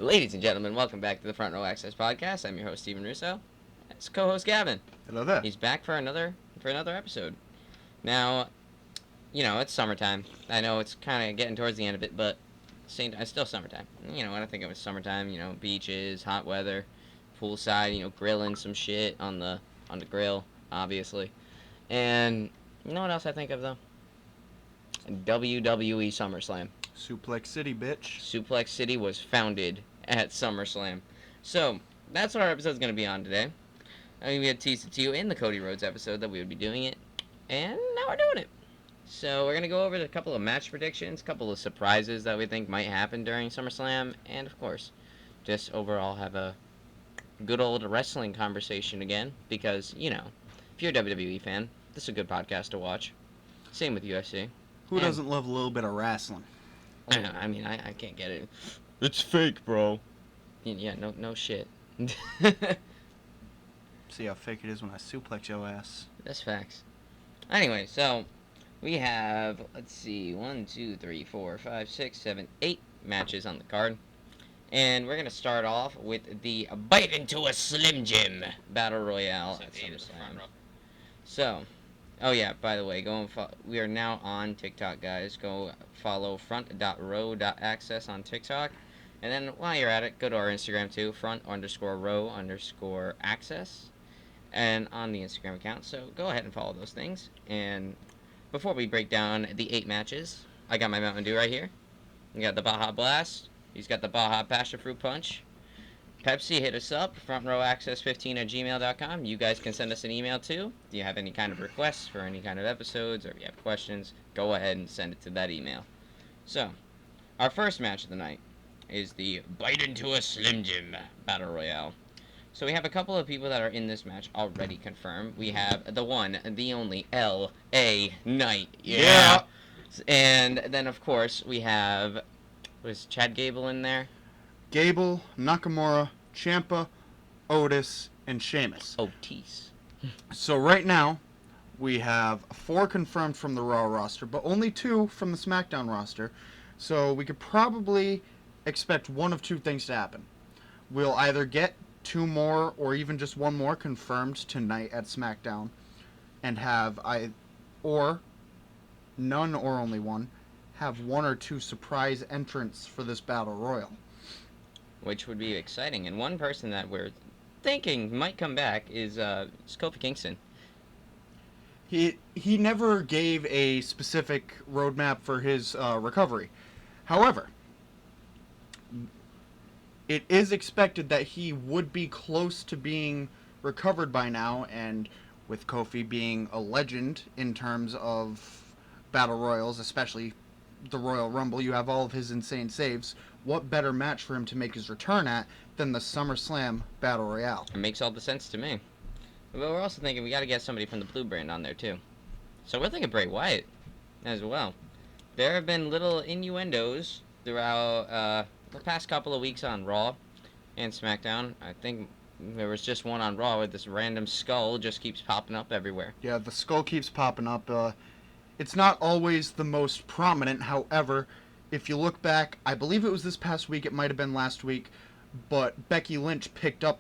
Ladies and gentlemen, welcome back to the Front Row Access Podcast. I'm your host, Stephen Russo. It's co-host Gavin. Hello there. He's back for another episode. Now, it's summertime. I know it's kind of getting towards the end of it, but it's still summertime. When I think of it, summertime, beaches, hot weather, poolside, grilling some shit on the grill, obviously. And you know what else I think of though? WWE SummerSlam. Suplex City, bitch. Suplex City was founded at SummerSlam. So, that's what our episode's going to be on today. We had teased it to you in the Cody Rhodes episode that we would be doing it, and now we're doing it. So, we're going to go over a couple of match predictions, a couple of surprises that we think might happen during SummerSlam, and of course, just overall have a good old wrestling conversation again, because, if you're a WWE fan, this is a good podcast to watch. Same with UFC. Who doesn't love a little bit of wrestling? I mean, I can't get it. It's fake, bro. Yeah, no shit. See how fake it is when I suplex your ass. That's facts. Anyway, so we have, let's see, 1, 2, 3, 4, 5, 6, 7, 8 matches on the card. And we're going to start off with the Bite into a Slim Jim Battle Royale at SummerSlam. So, oh yeah, by the way, we are now on TikTok, guys. Go follow front.row.access on TikTok. And then while you're at it, go to our Instagram too, front_row_access. And on the Instagram account. So go ahead and follow those things. And before we break down the 8 matches, I got my Mountain Dew right here. We got the Baja Blast. He's got the Baja Passion Fruit Punch. Pepsi, hit us up, frontrowaccess15@gmail.com. You guys can send us an email too. If you have any kind of requests for any kind of episodes, or if you have questions, go ahead and send it to that email. So, our first match of the night is the Bite into a Slim Jim Battle Royale. So we have a couple of people that are in this match already confirmed. We have the one, the only, L.A. Knight. Yeah! And then, of course, we have, was Chad Gable in there? Gable, Nakamura, Ciampa, Otis, and Sheamus. Otis. So right now, we have 4 confirmed from the Raw roster, but only 2 from the SmackDown roster. So we could probably expect one of 2 things to happen. We'll either get 2 more or even just 1 more confirmed tonight at SmackDown, and have or none or only 1 have 1 or 2 surprise entrants for this Battle Royal. Which would be exciting. And one person that we're thinking might come back is Kofi Kingston. He never gave a specific roadmap for his recovery. However, it is expected that he would be close to being recovered by now, and with Kofi being a legend in terms of Battle Royals, especially the Royal Rumble, you have all of his insane saves. What better match for him to make his return at than the SummerSlam Battle Royale? It makes all the sense to me. But we're also thinking we got to get somebody from the Blue brand on there too. So we're thinking Bray Wyatt as well. There have been little innuendos throughout the past couple of weeks on Raw and SmackDown. I think there was just one on Raw where this random skull just keeps popping up everywhere. Yeah, the skull keeps popping up. It's not always the most prominent, however, if you look back, I believe it was this past week, it might have been last week, but Becky Lynch picked up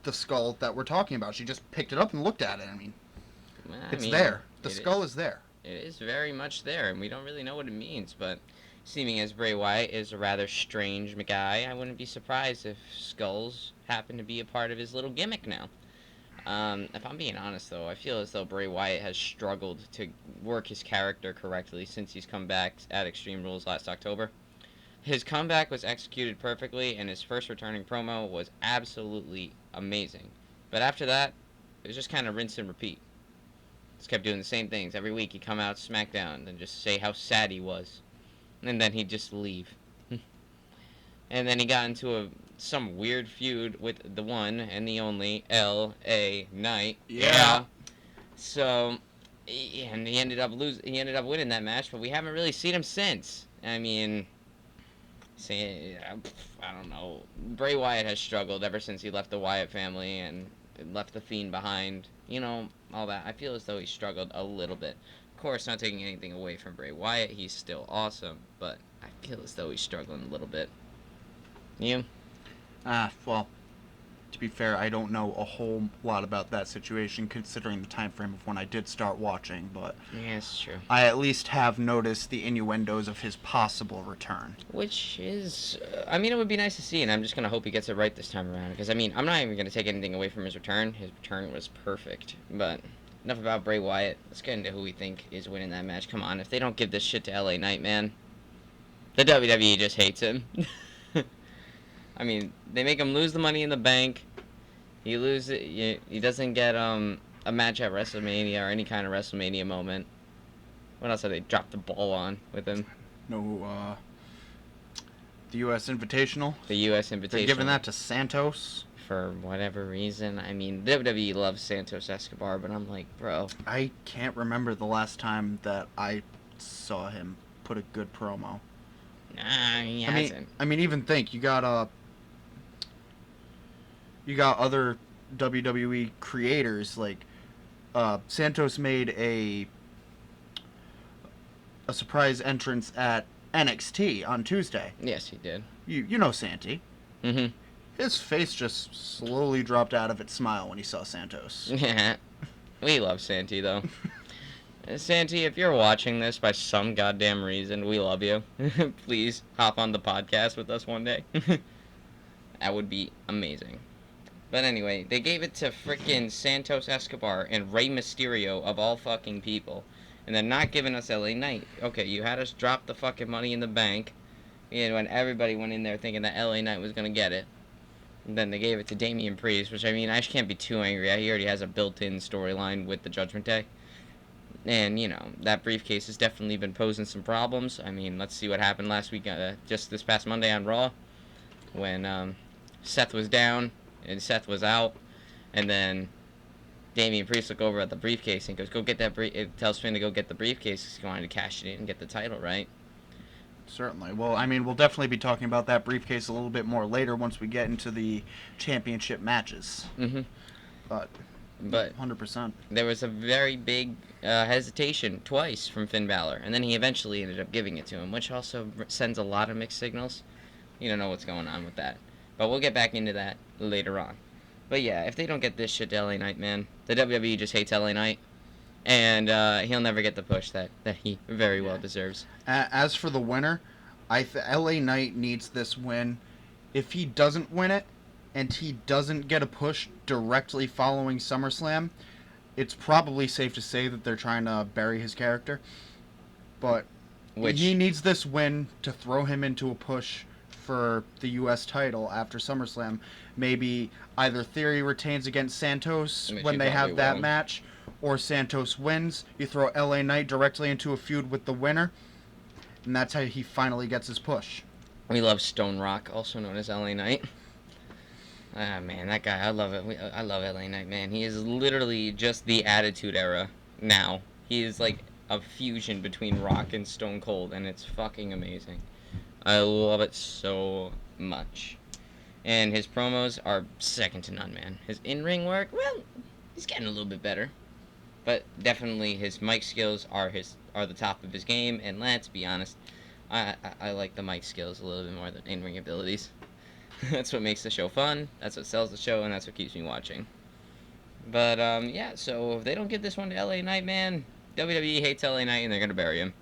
the skull that we're talking about. She just picked it up and looked at it. It's there. The skull is there. It is very much there, and we don't really know what it means, but seeming as Bray Wyatt is a rather strange guy, I wouldn't be surprised if skulls happen to be a part of his little gimmick now. If I'm being honest, though, I feel as though Bray Wyatt has struggled to work his character correctly since he's come back at Extreme Rules last October. His comeback was executed perfectly, and his first returning promo was absolutely amazing. But after that, it was just kind of rinse and repeat. Just kept doing the same things. Every week he'd come out SmackDown and just say how sad he was. And then he'd just leave. And then he got into some weird feud with the one and the only L.A. Knight. Yeah. So, and he ended up winning that match, but we haven't really seen him since. I mean, I don't know. Bray Wyatt has struggled ever since he left the Wyatt family and left the Fiend behind. All that. I feel as though he struggled a little bit. Of course, not taking anything away from Bray Wyatt. He's still awesome, but I feel as though he's struggling a little bit. You? Well, to be fair, I don't know a whole lot about that situation considering the time frame of when I did start watching, but Yeah, it's true. I at least have noticed the innuendos of his possible return. Which is, I mean, it would be nice to see, and I'm just going to hope he gets it right this time around. Because, I mean, I'm not even going to take anything away from his return. His return was perfect. But enough about Bray Wyatt. Let's get into who we think is winning that match. Come on, if they don't give this shit to LA Knight, man, the WWE just hates him. I mean, they make him lose the Money in the Bank. He loses. He doesn't get a match at WrestleMania or any kind of WrestleMania moment. What else have they dropped the ball on with him? No, the U.S. Invitational. The U.S. Invitational. They're giving that to Santos. For whatever reason. I mean, WWE loves Santos Escobar, but I'm like, bro. I can't remember the last time that I saw him put a good promo. Nah, he hasn't. I mean, even think you got other WWE creators like Santos made a surprise entrance at NXT on Tuesday. Yes, he did. You know Santy. Mm-hmm. His face just slowly dropped out of its smile when he saw Santos. Yeah. We love Santy, though. Santy, if you're watching this by some goddamn reason, we love you. Please hop on the podcast with us one day. That would be amazing. But anyway, they gave it to frickin' Santos Escobar and Rey Mysterio of all fucking people. And they're not giving us LA Knight. Okay, you had us drop the fucking Money in the Bank. And when everybody went in there thinking that LA Knight was gonna get it. And then they gave it to Damian Priest, which, I mean, I can't be too angry at. He already has a built-in storyline with the Judgment Day. And, that briefcase has definitely been posing some problems. I mean, let's see what happened last week, just this past Monday on Raw, when Seth was down and Seth was out. And then Damian Priest looked over at the briefcase and goes, go get that it tells Finn to go get the briefcase because he wanted to cash it in and get the title, right? Certainly. Well, I mean, we'll definitely be talking about that briefcase a little bit more later once we get into the championship matches. Mm-hmm. But 100%. There was a very big hesitation twice from Finn Balor, and then he eventually ended up giving it to him, which also sends a lot of mixed signals. You don't know what's going on with that. But we'll get back into that later on. But yeah, if they don't get this shit to LA Knight, man, the WWE just hates LA Knight. And he'll never get the push that he very well deserves. As for the winner, LA Knight needs this win. If he doesn't win it, and he doesn't get a push directly following SummerSlam, it's probably safe to say that they're trying to bury his character. But he needs this win to throw him into a push for the U.S. title after SummerSlam. Maybe either Theory retains against Santos when they have that match, or Santos wins. You throw LA Knight directly into a feud with the winner, and that's how he finally gets his push. We love Stone Rock, also known as LA Knight. Ah, man, that guy, I love it. I love LA Knight, man. He is literally just the Attitude Era now. He is like a fusion between Rock and Stone Cold, and it's fucking amazing. I love it so much. And his promos are second to none, man. His in-ring work, well, he's getting a little bit better. But definitely his mic skills are the top of his game, and let's be honest, I like the mic skills a little bit more than in-ring abilities. That's what makes the show fun, that's what sells the show, and that's what keeps me watching. But, yeah, so if they don't give this one to LA Knight, man, WWE hates LA Knight and they're gonna bury him.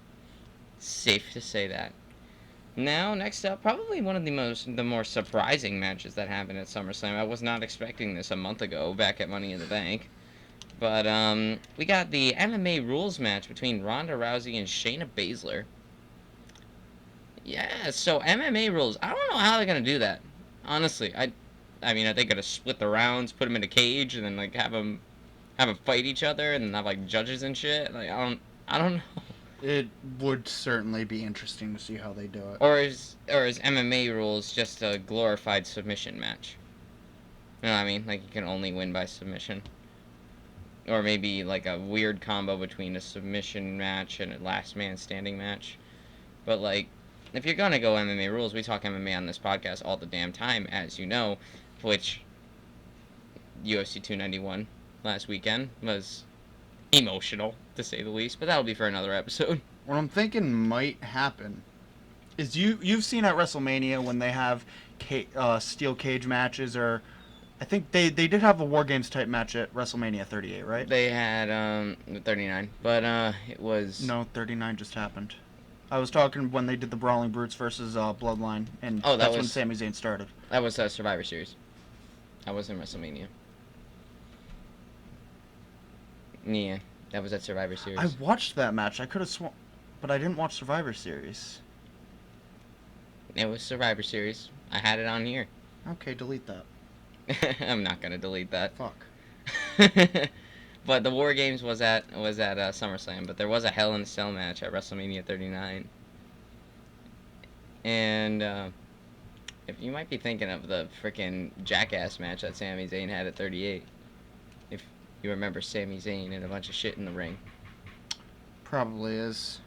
Safe to say that. Now, next up, probably one of the more surprising matches that happened at SummerSlam. I was not expecting this a month ago, back at Money in the Bank. But, we got the MMA rules match between Ronda Rousey and Shayna Baszler. Yeah, so MMA rules. I don't know how they're gonna do that. Honestly, I mean, are they gonna split the rounds, put them in a cage, and then like have them fight each other, and then have like judges and shit? Like, I don't know. It would certainly be interesting to see how they do it. Or is MMA rules just a glorified submission match? You know what I mean? Like you can only win by submission. Or maybe like a weird combo between a submission match and a last man standing match. But like, if you're gonna go MMA rules, we talk MMA on this podcast all the damn time, as you know, which UFC 291 last weekend was emotional, to say the least, but that'll be for another episode. What I'm thinking might happen is you've seen at WrestleMania when they have steel cage matches, or I think they did have a War Games type match at WrestleMania 38, right? They had 39, but it was No, 39 just happened. I was talking when they did the Brawling Brutes versus Bloodline, and oh that's when Sami Zayn started. that was Survivor Series. That was in WrestleMania. Yeah, that was at Survivor Series. I watched that match. I could have sworn, but I didn't watch Survivor Series. It was Survivor Series. I had it on here. Okay, delete that. I'm not gonna delete that. Fuck. But the War Games was at SummerSlam, but there was a Hell in a Cell match at WrestleMania 39. And if you might be thinking of the freaking Jackass match that Sami Zayn had at 38. If you remember Sami Zayn and a bunch of shit in the ring. Probably is.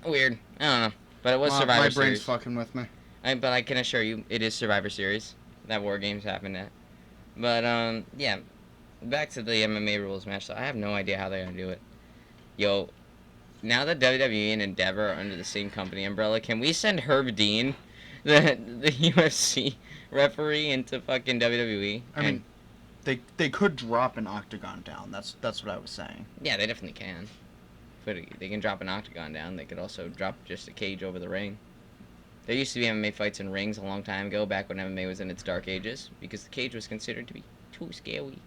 Weird. I don't know. But it was Survivor Series. My brain's fucking with me. But I can assure you, it is Survivor Series that War Games happened at. But yeah, back to the MMA rules match. So I have no idea how they're gonna do it. Yo, now that WWE and Endeavor are under the same company umbrella, can we send Herb Dean, the UFC referee, into fucking WWE? I mean, they could drop an octagon down. That's what I was saying. Yeah, they definitely can. But they can drop an octagon down. They could also drop just a cage over the ring. There used to be MMA fights in rings a long time ago, back when MMA was in its dark ages, because the cage was considered to be too scary.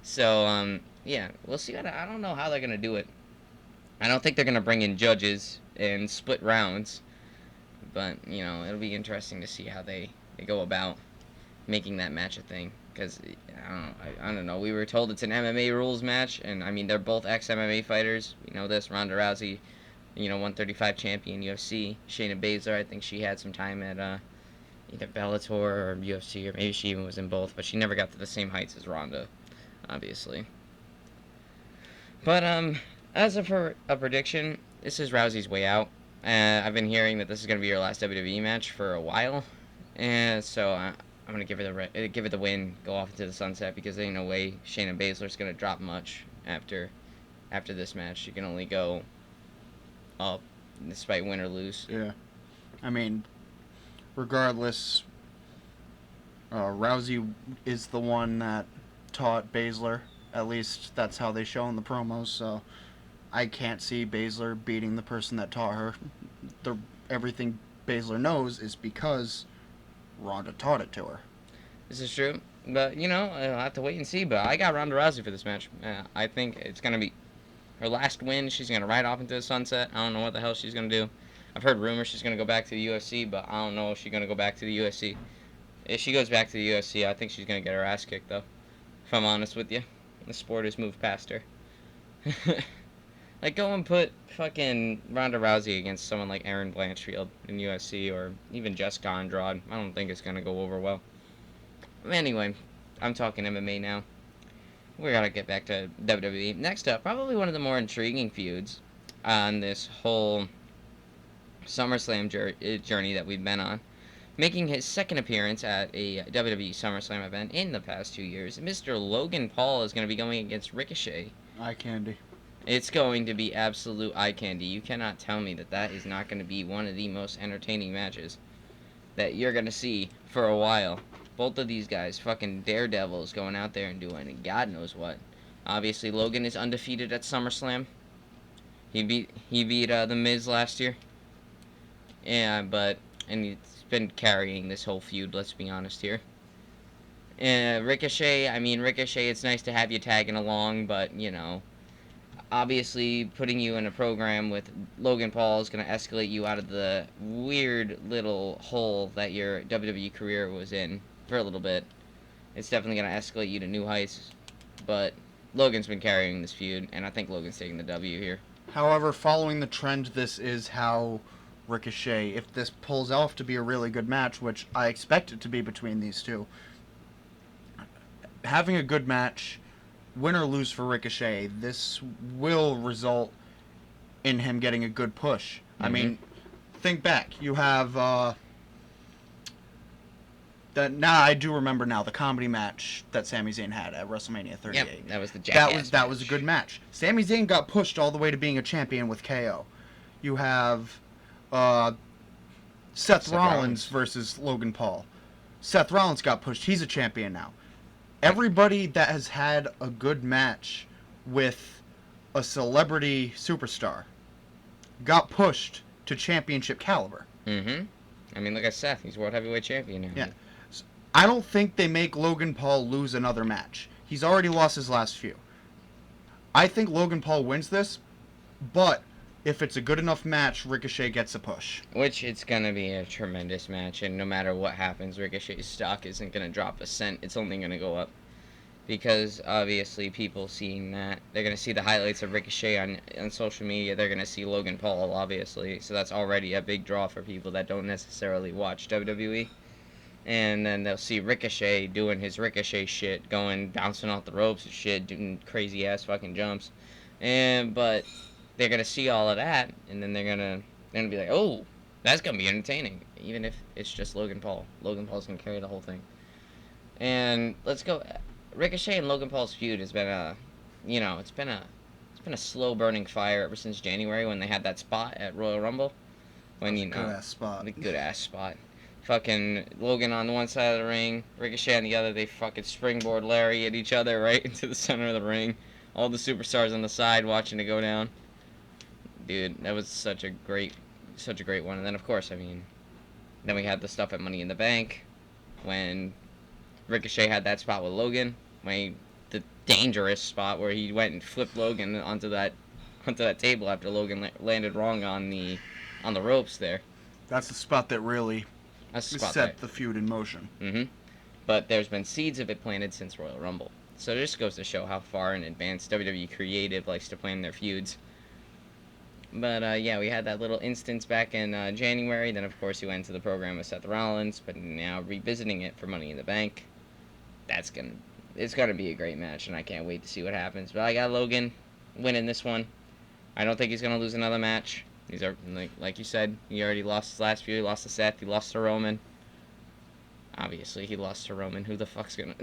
So, yeah, we'll see. I don't know how they're going to do it. I don't think they're going to bring in judges and split rounds. But, you know, it'll be interesting to see how they go about making that match a thing. Because, I don't know. We were told it's an MMA rules match, and, I mean, they're both ex-MMA fighters. We know this. Ronda Rousey, 135 champion UFC. Shayna Baszler, I think she had some time at either Bellator or UFC, or maybe she even was in both, but she never got to the same heights as Ronda, obviously. But as of a prediction, this is Rousey's way out. I've been hearing that this is going to be her last WWE match for a while, and so I'm going to give her the win, go off into the sunset, because there ain't no way Shayna Baszler's going to drop much after this match. She can only go up, despite win or lose. Yeah. I mean, regardless, Rousey is the one that taught Baszler. At least that's how they show in the promos, so I can't see Baszler beating the person that taught her. Everything Baszler knows is because Ronda taught it to her. This is true, but, I'll have to wait and see, but I got Ronda Rousey for this match. I think it's going to be her last win. She's going to ride off into the sunset. I don't know what the hell she's going to do. I've heard rumors she's going to go back to the UFC, but I don't know if she's going to go back to the UFC. If she goes back to the UFC, I think she's going to get her ass kicked, though. If I'm honest with you. The sport has moved past her. Like, go and put fucking Ronda Rousey against someone like Erin Blanchfield in UFC, or even Jessica Andrade. I don't think it's going to go over well. Anyway, I'm talking MMA now. We gotta get back to WWE. Next up, probably one of the more intriguing feuds on this whole SummerSlam journey that we've been on. Making his second appearance at a WWE SummerSlam event in the past 2 years, Mr. Logan Paul is going to be going against Ricochet. Eye candy. It's going to be absolute eye candy. You cannot tell me that is not going to be one of the most entertaining matches that you're going to see for a while. Both of these guys, fucking daredevils, going out there and doing God knows what. Obviously, Logan is undefeated at SummerSlam. He beat The Miz last year. Yeah, and he's been carrying this whole feud, let's be honest here. Ricochet, it's nice to have you tagging along, but, obviously putting you in a program with Logan Paul is going to escalate you out of the weird little hole that your WWE career was in for a little bit. It's definitely going to escalate you to new heights, but Logan's been carrying this feud, and I think Logan's taking the W here. However, following the trend, this is how Ricochet, if this pulls off to be a really good match, which I expect it to be between these two, having a good match, win or lose for Ricochet, this will result in him getting a good push. Mm-hmm. I mean, think back. You have I do remember now the comedy match that Sami Zayn had at WrestleMania 38. Yep, that was the Jackass that was a good match. Sami Zayn got pushed all the way to being a champion with KO. You have Seth Rollins versus Logan Paul. Seth Rollins got pushed. He's a champion now. Everybody that has had a good match with a celebrity superstar got pushed to championship caliber. Mm-hmm. I mean, look at Seth. He's World Heavyweight Champion now. Yeah. I don't think they make Logan Paul lose another match. He's already lost his last few. I think Logan Paul wins this, but if it's a good enough match, Ricochet gets a push. Which it's going to be a tremendous match, and no matter what happens, Ricochet's stock isn't going to drop a cent. It's only going to go up. Because, obviously, people seeing that, they're going to see the highlights of Ricochet on social media. They're going to see Logan Paul, obviously. So that's already a big draw for people that don't necessarily watch WWE. And then they'll see Ricochet doing his Ricochet shit, bouncing off the ropes and shit, doing crazy-ass fucking jumps. But they're going to see all of that, and then they're going to be like, oh, that's going to be entertaining. Even if it's just Logan Paul. Logan Paul's going to carry the whole thing. And let's go... Ricochet and Logan Paul's feud has been it's been a slow burning fire ever since January when they had that spot at Royal Rumble. Good ass spot. The good ass spot. Fucking Logan on the one side of the ring, Ricochet on the other. They fucking springboard Larry at each other right into the center of the ring. All the superstars on the side watching it go down. Dude, that was such a great one. And then of course, then we had the stuff at Money in the Bank when Ricochet had that spot with Logan. The dangerous spot where he went and flipped Logan onto that table after Logan landed wrong on the ropes there. That's the spot that really set the feud in motion. Mm-hmm. But there's been seeds of it planted since Royal Rumble. So it just goes to show how far in advance WWE Creative likes to plan their feuds. But, yeah, we had that little instance back in January. Then, of course, we went into the program with Seth Rollins. But now revisiting it for Money in the Bank. It's gonna be a great match, and I can't wait to see what happens. But I got Logan winning this one. I don't think he's gonna lose another match. These are like you said, he already lost his last few. He lost to Seth. He lost to Roman. Obviously, he lost to Roman. Who the fuck's gonna?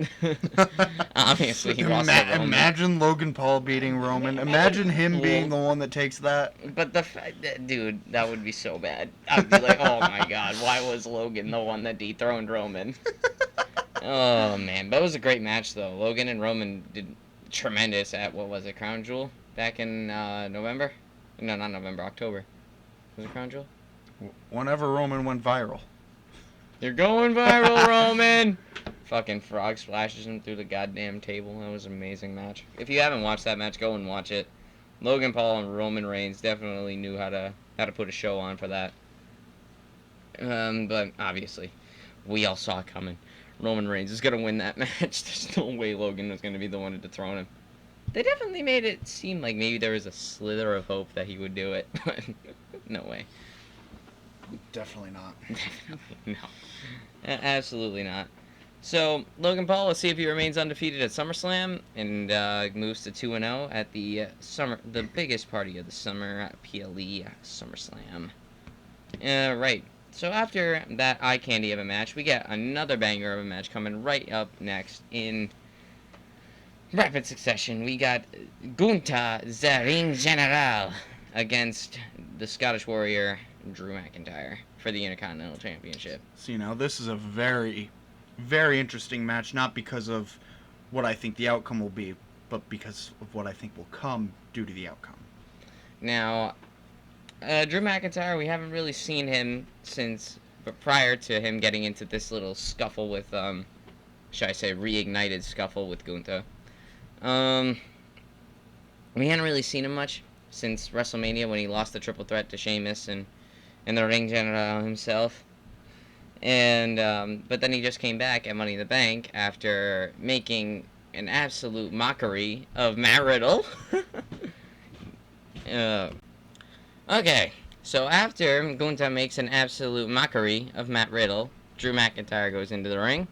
Obviously, he lost to Roman. Imagine Logan Paul beating Roman. Imagine him being the one that takes that. But dude, that would be so bad. I'd be like, oh my god, why was Logan the one that dethroned Roman? Oh, man. But it was a great match, though. Logan and Roman did tremendous at, what was it, Crown Jewel? Back in November? No, not November, October. Was it Crown Jewel? Whenever Roman went viral. You're going viral, Roman! Fucking frog splashes him through the goddamn table. That was an amazing match. If you haven't watched that match, go and watch it. Logan Paul and Roman Reigns definitely knew how to put a show on for that. But, obviously, we all saw it coming. Roman Reigns is going to win that match. There's no way Logan was going to be the one to dethrone him. They definitely made it seem like maybe there was a slither of hope that he would do it, but no way. Definitely not. No. Absolutely not. So, Logan Paul, let's see if he remains undefeated at SummerSlam and moves to 2-0 at the biggest party of the summer, PLE SummerSlam. Right. So after that eye candy of a match, we get another banger of a match coming right up next in rapid succession. We got Gunther, the Ring General, against the Scottish Warrior, Drew McIntyre, for the Intercontinental Championship. So, this is a very, very interesting match, not because of what I think the outcome will be, but because of what I think will come due to the outcome. Now, Drew McIntyre, we haven't really seen him but prior to him getting into this little scuffle with, should I say, reignited scuffle with Gunther. We hadn't really seen him much since WrestleMania when he lost the triple threat to Sheamus and the Ring General himself. But then he just came back at Money in the Bank after making an absolute mockery of Matt Riddle. Okay, so after Gunther makes an absolute mockery of Matt Riddle, Drew McIntyre goes into the ring,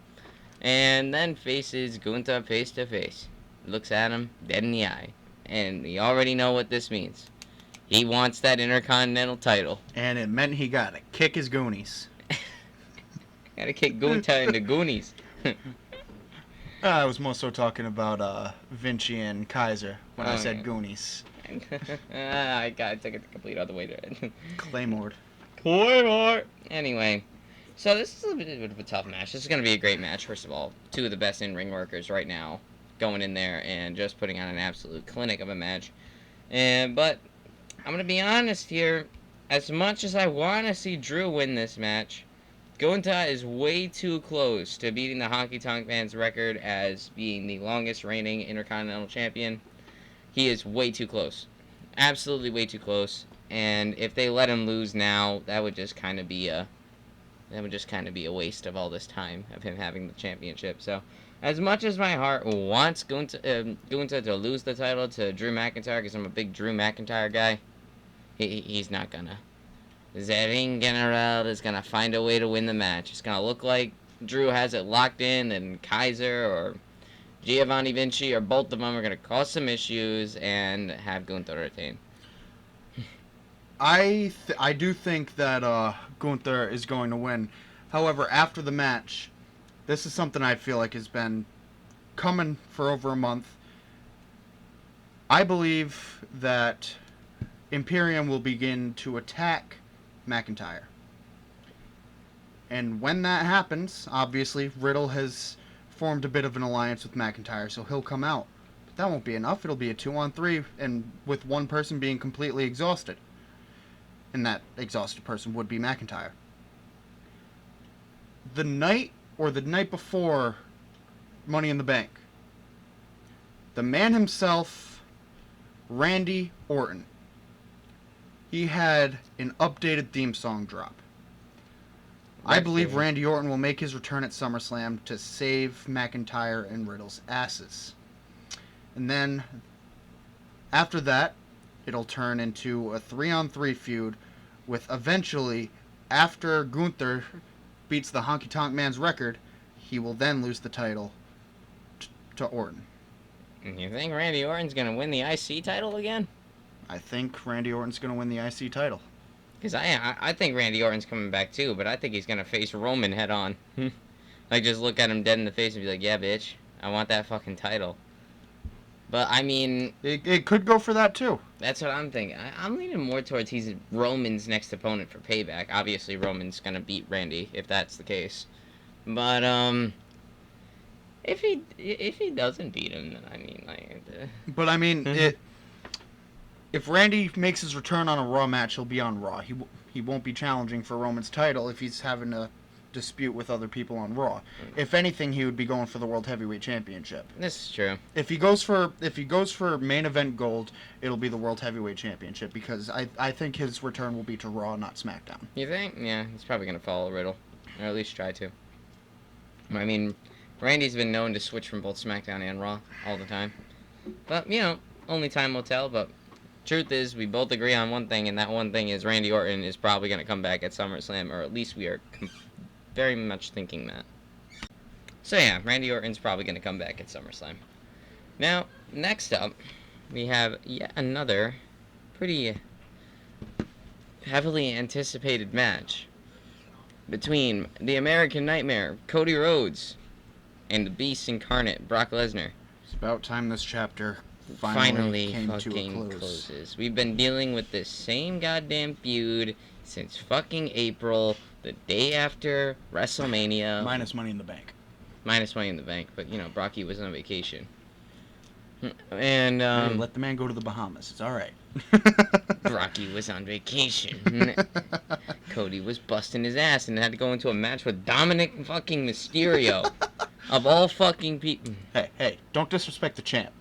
and then faces Gunther face to face. Looks at him dead in the eye, and we already know what this means. He wants that Intercontinental title. And it meant he gotta kick his Goonies. Gotta kick Gunther in the Goonies. I was more so talking about Vinci and Kaiser when I said Goonies. I took it the complete other way to it. Claymore. Anyway, so this is a bit of a tough match. This is going to be a great match, first of all. Two of the best in-ring workers right now going in there and just putting on an absolute clinic of a match. But I'm going to be honest here. As much as I want to see Drew win this match, Gunta is way too close to beating the Honky Tonk Man's record as being the longest reigning Intercontinental Champion. He is way too close. Absolutely way too close. And if they let him lose now, that would just kind of be a waste of all this time of him having the championship. So, as much as my heart wants Gunta to lose the title to Drew McIntyre, because I'm a big Drew McIntyre guy, he's not gonna. Zering General is gonna find a way to win the match. It's gonna look like Drew has it locked in, and Kaiser or Giovanni Vinci or both of them are gonna cause some issues and have Gunther retain. I do think that Gunther is going to win. However, after the match, this is something I feel like has been coming for over a month. I believe that Imperium will begin to attack McIntyre. And when that happens, obviously, Riddle has formed a bit of an alliance with McIntyre, so he'll come out. But that won't be enough. It'll be a 2-on-3, and with one person being completely exhausted. And that exhausted person would be McIntyre. The night before Money in the Bank, the man himself, Randy Orton, he had an updated theme song drop. I believe Randy Orton will make his return at SummerSlam to save McIntyre and Riddle's asses. And then, after that, it'll turn into a 3-on-3 feud with eventually, after Gunther beats the Honky Tonk Man's record, he will then lose the title to Orton. You think Randy Orton's going to win the IC title again? I think Randy Orton's going to win the IC title. Because I think Randy Orton's coming back too, but I think he's going to face Roman head on. Like, just look at him dead in the face and be like, yeah, bitch, I want that fucking title. But, I mean... It could go for that, too. That's what I'm thinking. I'm leaning more towards he's Roman's next opponent for Payback. Obviously, Roman's going to beat Randy, if that's the case. But, if he doesn't beat him, then, I mean, like... But, I mean, if Randy makes his return on a Raw match, he'll be on Raw. He won't be challenging for Roman's title if he's having a dispute with other people on Raw. If anything, he would be going for the World Heavyweight Championship. This is true. If he goes for main event gold, it'll be the World Heavyweight Championship, because I think his return will be to Raw, not SmackDown. You think? Yeah, he's probably going to follow Riddle. Or at least try to. I mean, Randy's been known to switch from both SmackDown and Raw all the time. But, you know, only time will tell. But truth is, we both agree on one thing, and that one thing is Randy Orton is probably going to come back at SummerSlam, or at least we are very much thinking that. So yeah, Randy Orton's probably going to come back at SummerSlam. Now, next up, we have yet another pretty heavily anticipated match between the American Nightmare, Cody Rhodes, and the Beast Incarnate, Brock Lesnar. It's about time this chapter finally came to a close. Closes. We've been dealing with this same goddamn feud since fucking April, the day after WrestleMania. Minus Money in the Bank. Minus Money in the Bank, but, you know, Brocky was on vacation. And, hey, let the man go to the Bahamas. It's alright. Brocky was on vacation. Cody was busting his ass and had to go into a match with Dominic fucking Mysterio. Of all fucking people. Hey, don't disrespect the champ.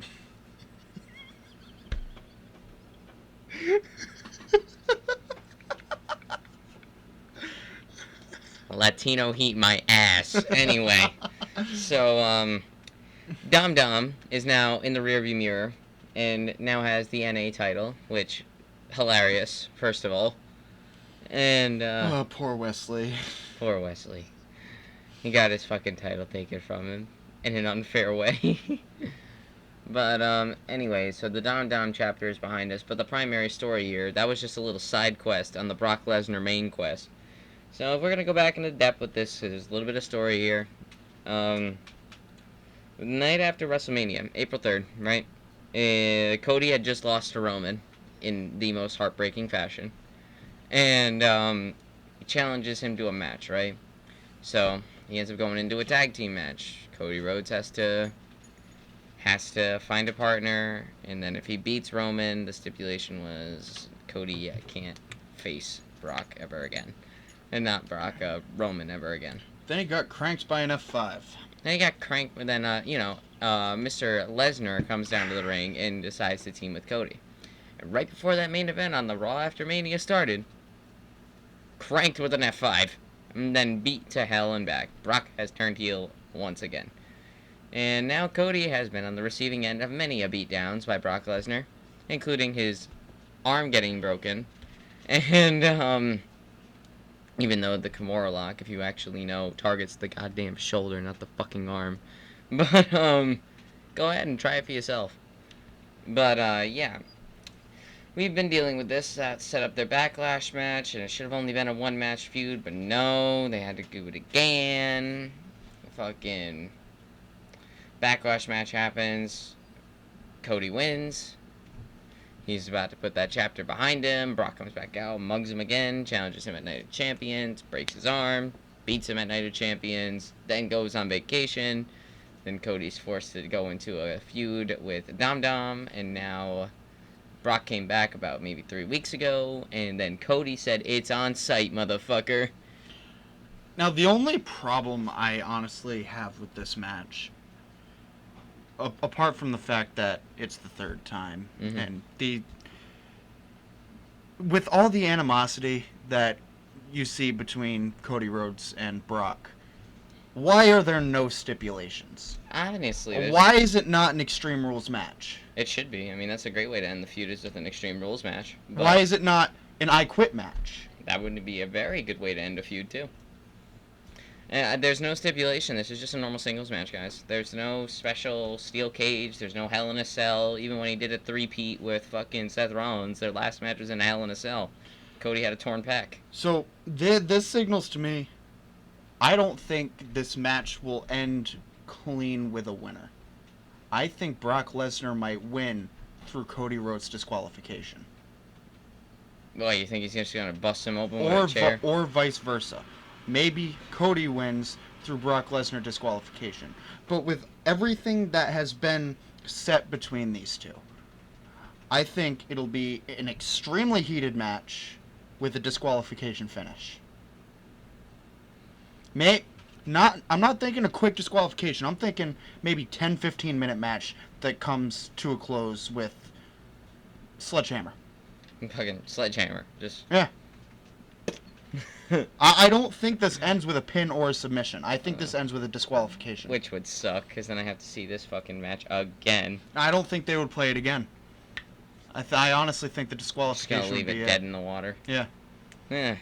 Latino heat my ass. Anyway, so, Dom Dom is now in the rearview mirror and now has the NA title, which, hilarious, first of all. And, oh, poor Wesley. Poor Wesley. He got his fucking title taken from him in an unfair way. But, anyway, so the Dom Dom chapter is behind us, but the primary story here, that was just a little side quest on the Brock Lesnar main quest. So if we're gonna go back into depth with this, there's a little bit of story here. The night after WrestleMania, April 3rd, right? Cody had just lost to Roman in the most heartbreaking fashion. And, He challenges him to a match, right? So he ends up going into a tag team match. Cody Rhodes has to find a partner, and then if he beats Roman, the stipulation was Cody can't face Brock ever again, and not Brock, Roman ever again. Then he got cranked by an F5. Then he got cranked, but then Mr. Lesnar comes down to the ring and decides to team with Cody. And right before that main event on the Raw after Mania started, cranked with an F5, and then beat to hell and back. Brock has turned heel once again. And now Cody has been on the receiving end of many a beatdowns by Brock Lesnar, including his arm getting broken. And, even though the Kimura lock, if you actually know, targets the goddamn shoulder, not the fucking arm. But, go ahead and try it for yourself. But, yeah. We've been dealing with this. Set up their Backlash match, and it should have only been a one-match feud, but no, they had to do it again. Fucking Backlash match happens. Cody wins. He's about to put that chapter behind him. Brock comes back out, mugs him again, challenges him at Night of Champions, breaks his arm, beats him at Night of Champions, then goes on vacation. Then Cody's forced to go into a feud with Dom Dom, and now Brock came back about maybe 3 weeks ago, and then Cody said, "It's on site, motherfucker." Now, the only problem I honestly have with this match, apart from the fact that it's the third time, and with all the animosity that you see between Cody Rhodes and Brock, why are there no stipulations? Honestly, why is it not an Extreme Rules match? It should be. I mean, that's a great way to end the feud, is with an Extreme Rules match. Why is it not an I Quit match? That would be a very good way to end a feud, too. There's no stipulation. This is just a normal singles match, guys. There's no special steel cage. There's no Hell in a Cell. Even when he did a three-peat with fucking Seth Rollins, their last match was in a Hell in a Cell. Cody had a torn pec. So, this signals to me, I don't think this match will end clean with a winner. I think Brock Lesnar might win through Cody Rhodes' disqualification. Well, you think he's just going to bust him open with a chair? Or vice versa. Maybe Cody wins through Brock Lesnar disqualification. But with everything that has been set between these two, I think it'll be an extremely heated match with a disqualification finish. I'm not thinking a quick disqualification. I'm thinking maybe 10-15 minute match that comes to a close with Sledgehammer. Fucking Sledgehammer. Just... Yeah. I don't think this ends with a pin or a submission. I think this ends with a disqualification. Which would suck, because then I have to see this fucking match again. I don't think they would play it again. I honestly think the disqualification Just gonna leave it dead in the water. Yeah. Yeah.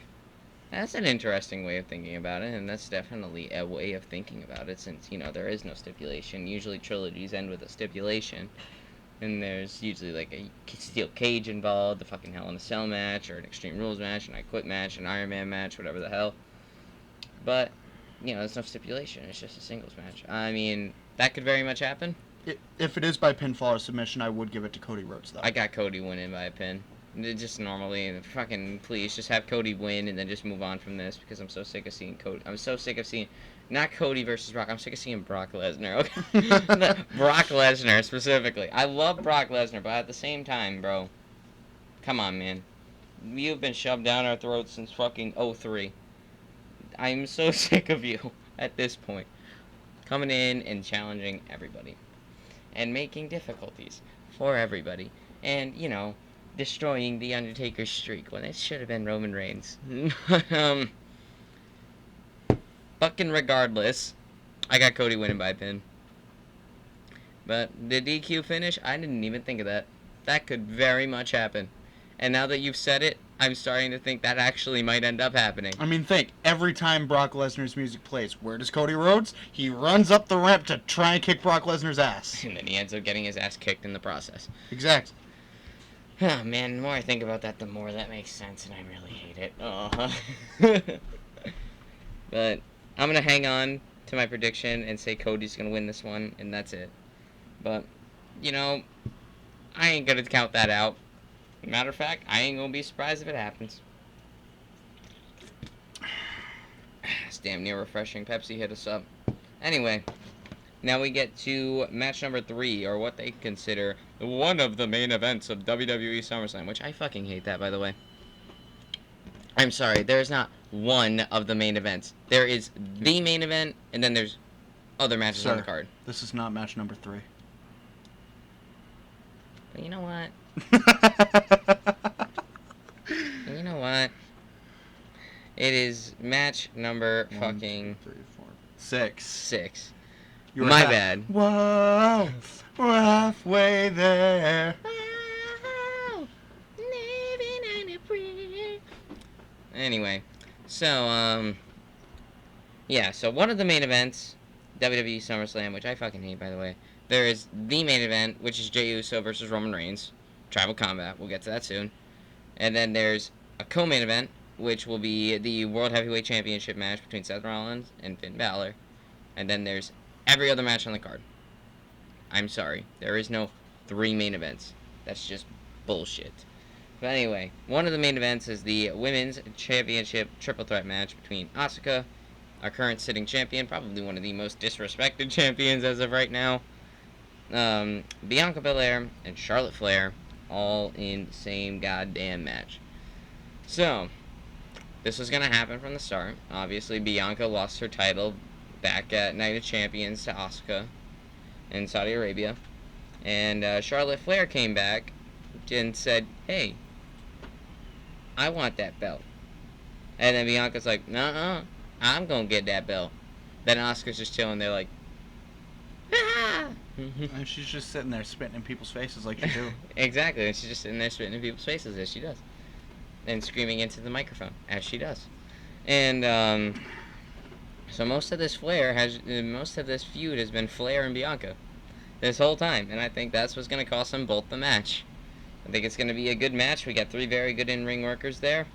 That's an interesting way of thinking about it, and that's definitely a way of thinking about it, since, there is no stipulation. Usually trilogies end with a stipulation. And there's usually like a steel cage involved, the fucking Hell in a Cell match, or an Extreme Rules match, an I Quit match, an Iron Man match, whatever the hell. But, there's no stipulation. It's just a singles match. I mean, that could very much happen. If it is by pinfall or submission, I would give it to Cody Rhodes, though. I got Cody winning by a pin. Just normally, fucking please, just have Cody win and then just move on from this, because I'm so sick of seeing Cody. I'm so sick of seeing... Not Cody versus Brock. I'm sick of seeing Brock Lesnar. Okay, Brock Lesnar specifically. I love Brock Lesnar, but at the same time, bro, come on, man. You've been shoved down our throats since fucking 03. I'm so sick of you at this point, coming in and challenging everybody, and making difficulties for everybody, and destroying the Undertaker's streak when it should have been Roman Reigns. Fucking regardless, I got Cody winning by a pin. But the DQ finish, I didn't even think of that. That could very much happen. And now that you've said it, I'm starting to think that actually might end up happening. I mean, think, every time Brock Lesnar's music plays, where does Cody Rhodes? He runs up the ramp to try and kick Brock Lesnar's ass. And then he ends up getting his ass kicked in the process. Exactly. Oh, man, the more I think about that, the more that makes sense, and I really hate it. But I'm going to hang on to my prediction and say Cody's going to win this one, and that's it. But, I ain't going to count that out. Matter of fact, I ain't going to be surprised if it happens. damn near refreshing. Pepsi, hit us up. Anyway, now we get to match number 3, or what they consider one of the main events of WWE SummerSlam, which I fucking hate that, by the way. I'm sorry, there is not one of the main events. There is the main event, and then there's other matches on the card. This is not match number 3. But you know what? You know what? It is match number 6. 6. You My bad. Whoa, we're halfway there. Anyway, so, yeah, so one of the main events, WWE SummerSlam, which I fucking hate, by the way. There is the main event, which is Jey Uso versus Roman Reigns. Tribal Combat. We'll get to that soon. And then there's a co-main event, which will be the World Heavyweight Championship match between Seth Rollins and Finn Balor. And then there's every other match on the card. I'm sorry. There is no 3 main events. That's just bullshit. But anyway, one of the main events is the Women's Championship Triple Threat match between Asuka, our current sitting champion, probably one of the most disrespected champions as of right now, Bianca Belair, and Charlotte Flair, all in the same goddamn match. So, this was going to happen from the start. Obviously, Bianca lost her title back at Night of Champions to Asuka in Saudi Arabia. And Charlotte Flair came back and said, hey, I want that belt. And then Bianca's like, nuh-uh, I'm going to get that belt. Then Asuka's just chilling there like, ah! And she's just sitting there spitting in people's faces like you do. Exactly, and she's just sitting there spitting in people's faces as she does. And screaming into the microphone as she does. And, so most of this feud has been Flair and Bianca this whole time. And I think that's what's going to cost them both the match. I think it's going to be a good match. We got 3 very good in-ring workers there.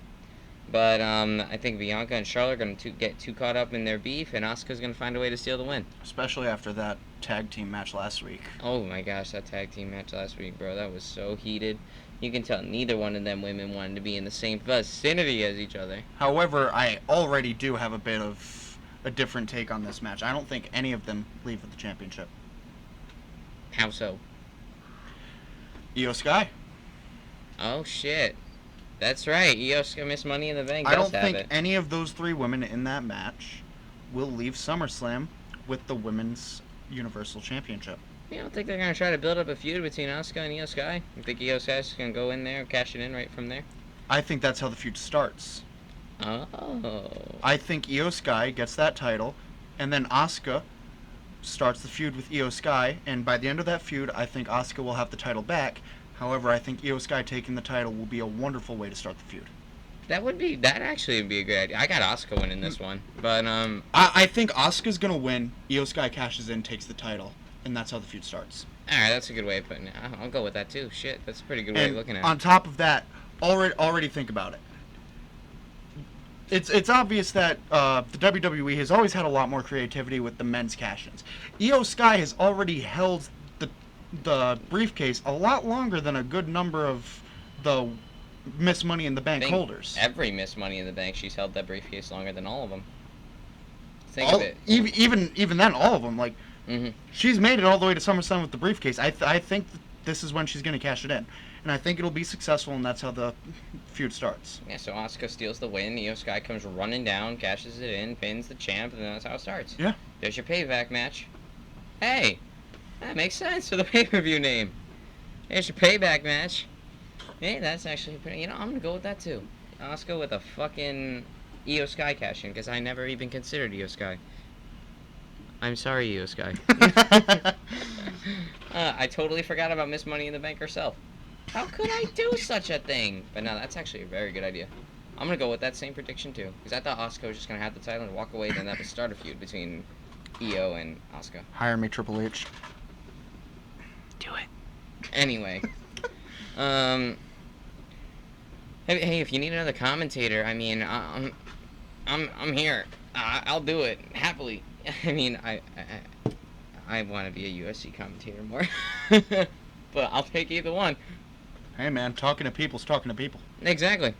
But I think Bianca and Charlotte are going to get too caught up in their beef, and Asuka's going to find a way to steal the win. Especially after that tag team match last week. Oh my gosh, that tag team match last week, bro. That was so heated. You can tell neither one of them women wanted to be in the same vicinity as each other. However, I already do have a bit of a different take on this match. I don't think any of them leave with the championship. How so? Io Sky. Oh, shit. That's right. Io Sky Miss Money in the Bank I does don't have think it. any of those 3 women in that match will leave SummerSlam with the Women's Universal Championship. You don't think they're going to try to build up a feud between Asuka and Io Sky? You think Io Sky's going to go in there and cash it in right from there? I think that's how the feud starts. Oh. I think Io Sky gets that title, and then Asuka starts the feud with Io Sky, and by the end of that feud, I think Asuka will have the title back. However, I think Io Sky taking the title will be a wonderful way to start the feud. That actually would be a good idea. I got Asuka winning this one, but I think Asuka's gonna win. Io Sky cashes in, takes the title, and that's how the feud starts. all right, that's a good way of putting it. I'll go with that too. Shit, that's a pretty good way And of looking at on it. top of that, already think about it. It's obvious that the WWE has always had a lot more creativity with the men's cash-ins. Io Sky has already held the briefcase a lot longer than a good number of the Miss Money in the Bank holders. Every Miss Money in the Bank, she's held that briefcase longer than all of them. Think of it. Even then, all of them. Like, Mm-hmm. she's made it all the way to SummerSlam with the briefcase. I think this is when she's going to cash it in. And I think it'll be successful, and that's how the feud starts. Yeah, so Asuka steals the win. Io Sky comes running down, cashes it in, pins the champ, and then that's how it starts. Yeah. There's your payback match. Hey, that makes sense for the pay-per-view name. There's your payback match. Hey, that's actually pretty... You know, I'm going to go with that, too. Asuka with a fucking Io Sky cash-in, because I never even considered Io Sky. I'm sorry, Io Sky. I totally forgot about Miss Money in the Bank herself. How could I do such a thing? But no, that's actually a very good idea. I'm going to go with that same prediction, too. Because I thought Asuka was just going to have the title and walk away, then that would start a feud between Io and Asuka. Hire me, Triple H. Do it. Anyway. Hey, if you need another commentator, I mean, I'm here. I'll do it happily. I mean, I want to be a UFC commentator more, but I'll take either one. Hey, man, talking to people's talking to people. Exactly.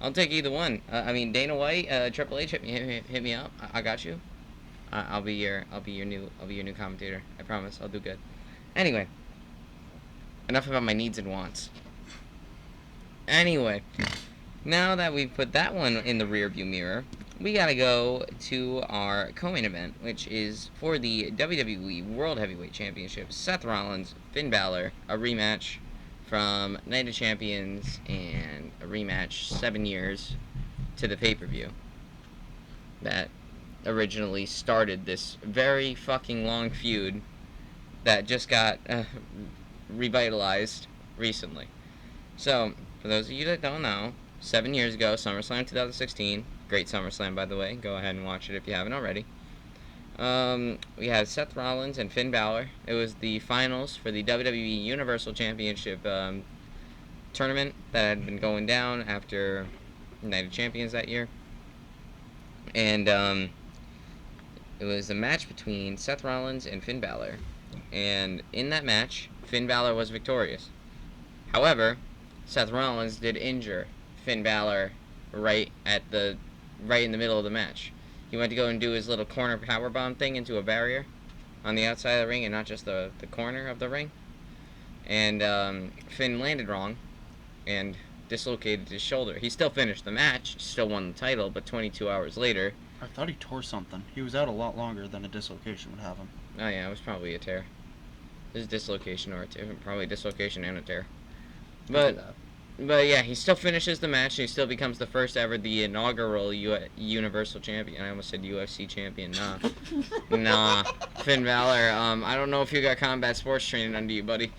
I'll take either one. I mean, Dana White, Triple H, hit me up. I got you. I'll be your new commentator. I promise. I'll do good. Anyway, enough about my needs and wants. Anyway, now that we've put that one in the rearview mirror, we gotta go to our co-main event, which is for the WWE World Heavyweight Championship. Seth Rollins, Finn Balor, a rematch from Night of Champions, and a rematch 7 years to the pay-per-view that originally started this very fucking long feud that just got revitalized recently. So, for those of you that don't know, 7 years ago, SummerSlam 2016, great SummerSlam by the way, go ahead and watch it if you haven't already. We had Seth Rollins and Finn Balor. It was the finals for the WWE Universal Championship tournament that had been going down after Night of Champions that year. And it was a match between Seth Rollins and Finn Balor. And in that match, Finn Balor was victorious. However, Seth Rollins did injure Finn Balor right in the middle of the match. He went to go and do his little corner powerbomb thing into a barrier on the outside of the ring and not just the corner of the ring. And Finn landed wrong and dislocated his shoulder. He still finished the match, still won the title, but 22 hours later... I thought he tore something. He was out a lot longer than a dislocation would have him. Oh yeah, it was probably a tear. It was a dislocation or a tear. Probably a dislocation and a tear. But yeah, he still finishes the match, and he still becomes the first ever, the inaugural Universal Champion. I almost said UFC Champion. Nah. Finn Balor, I don't know if you got combat sports training under you, buddy.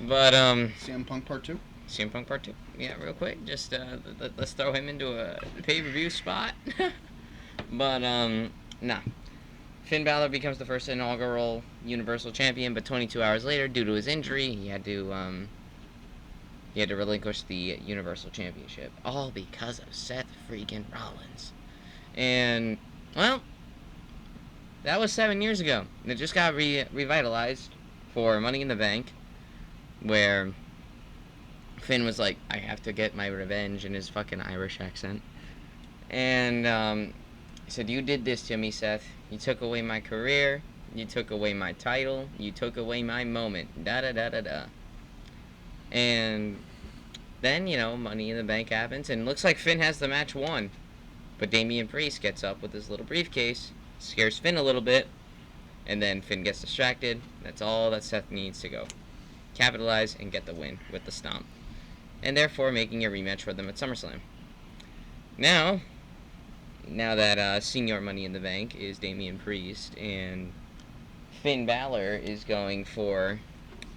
But, CM Punk Part 2? CM Punk Part 2. Yeah, real quick. Just, let's throw him into a pay-per-view spot. But, nah. Finn Balor becomes the first inaugural Universal Champion, but 22 hours later, due to his injury, he had to relinquish the Universal Championship. All because of Seth freaking Rollins. And, well, that was 7 years ago. It just got revitalized for Money in the Bank, where Finn was like, I have to get my revenge in his fucking Irish accent. And he said, you did this to me, Seth. You took away my career. You took away my title. You took away my moment. Da-da-da-da-da. And then, Money in the Bank happens, and looks like Finn has the match won. But Damian Priest gets up with his little briefcase, scares Finn a little bit, and then Finn gets distracted. That's all that Seth needs to go. Capitalize and get the win with the stomp. And therefore making a rematch for them at SummerSlam. Now that Senior Money in the Bank is Damian Priest, and Finn Balor is going for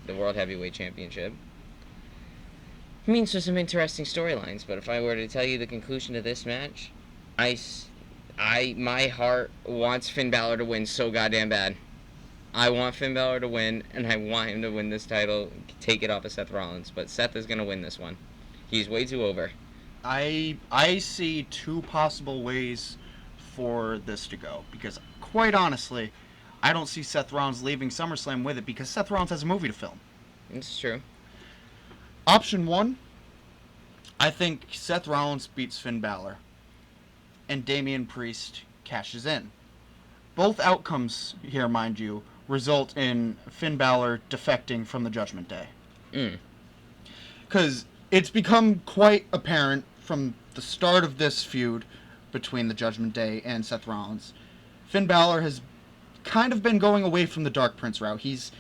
the World Heavyweight Championship, means for some interesting storylines. But if I were to tell you the conclusion to this match, my heart wants Finn Balor to win so goddamn bad. I want Finn Balor to win, and I want him to win this title, take it off of Seth Rollins. But Seth is going to win this one. He's way too over. I see two possible ways for this to go, because quite honestly, I don't see Seth Rollins leaving SummerSlam with it, because Seth Rollins has a movie to film. It's true. Option one, I think Seth Rollins beats Finn Balor, and Damian Priest cashes in. Both outcomes here, mind you, result in Finn Balor defecting from the Judgment Day. Because it's become quite apparent from the start of this feud between the Judgment Day and Seth Rollins, Finn Balor has kind of been going away from the Dark Prince route. He's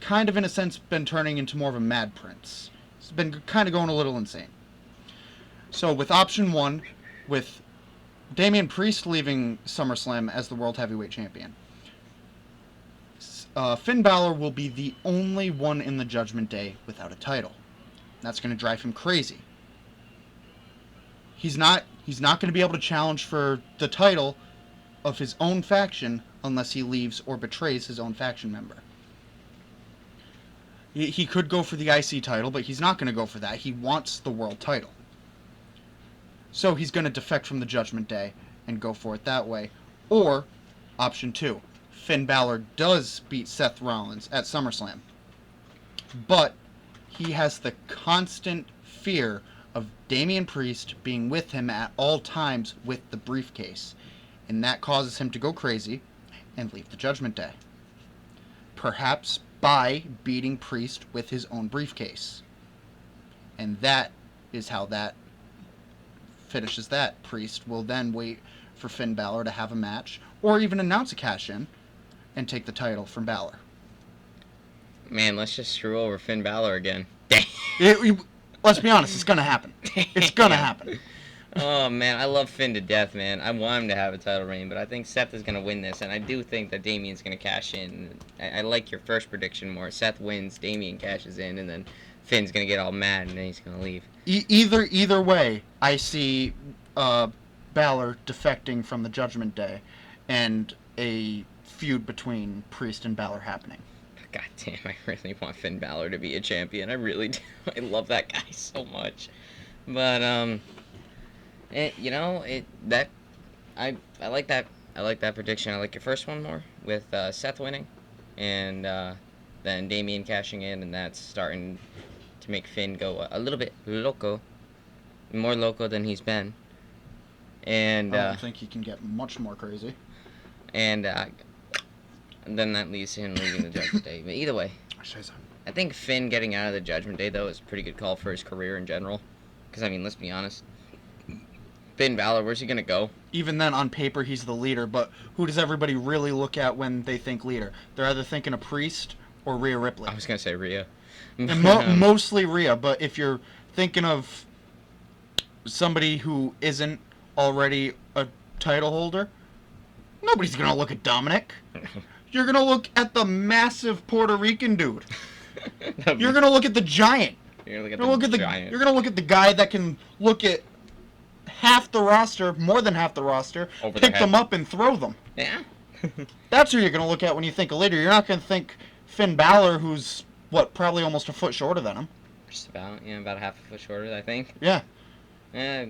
kind of, in a sense, been turning into more of a Mad Prince. He's been kind of going a little insane. So with option one, with Damian Priest leaving SummerSlam as the World Heavyweight Champion, Finn Balor will be the only one in the Judgment Day without a title. That's going to drive him crazy. He's not going to be able to challenge for the title of his own faction unless he leaves or betrays his own faction member. He could go for the IC title, but he's not going to go for that. He wants the world title. So he's going to defect from the Judgment Day and go for it that way. Or, option two, Finn Balor does beat Seth Rollins at SummerSlam. But he has the constant fear of Damian Priest being with him at all times with the briefcase. And that causes him to go crazy and leave the Judgment Day. Perhaps by beating Priest with his own briefcase. And that is how that finishes that. Priest will then wait for Finn Balor to have a match, or even announce a cash-in, and take the title from Balor. Man, let's just screw over Finn Balor again. Let's be honest, it's gonna happen. It's gonna happen. Oh, man, I love Finn to death, man. I want him to have a title reign, but I think Seth is going to win this, and I do think that Damien's going to cash in. I like your first prediction more. Seth wins, Damien cashes in, and then Finn's going to get all mad, and then he's going to leave. Either way, I see Balor defecting from the Judgment Day, and a feud between Priest and Balor happening. God damn, I really want Finn Balor to be a champion. I really do. I love that guy so much. But, I like that. I like that prediction. I like your first one more with Seth winning, and then Damien cashing in, and that's starting to make Finn go a little bit loco, more loco than he's been. And I don't think he can get much more crazy. And then that leaves him leaving the Judgment Day. But either way, I think Finn getting out of the Judgment Day though is a pretty good call for his career in general. Because I mean, let's be honest. Finn Balor, where's he going to go? Even then, on paper, he's the leader, but who does everybody really look at when they think leader? They're either thinking of Priest or Rhea Ripley. I was going to say Rhea. And mostly Rhea, but if you're thinking of somebody who isn't already a title holder, nobody's going to look at Dominic. You're going to look at the massive Puerto Rican dude. You're going to look at the giant. You're going to look at the giant. You're going to look at the guy that can look at half the roster, more than half the roster, pick them up and throw them. Yeah. That's who you're going to look at when you think of leader. You're not going to think Finn Balor, who's, probably almost a foot shorter than him. Just about, about a half a foot shorter, I think. Yeah. I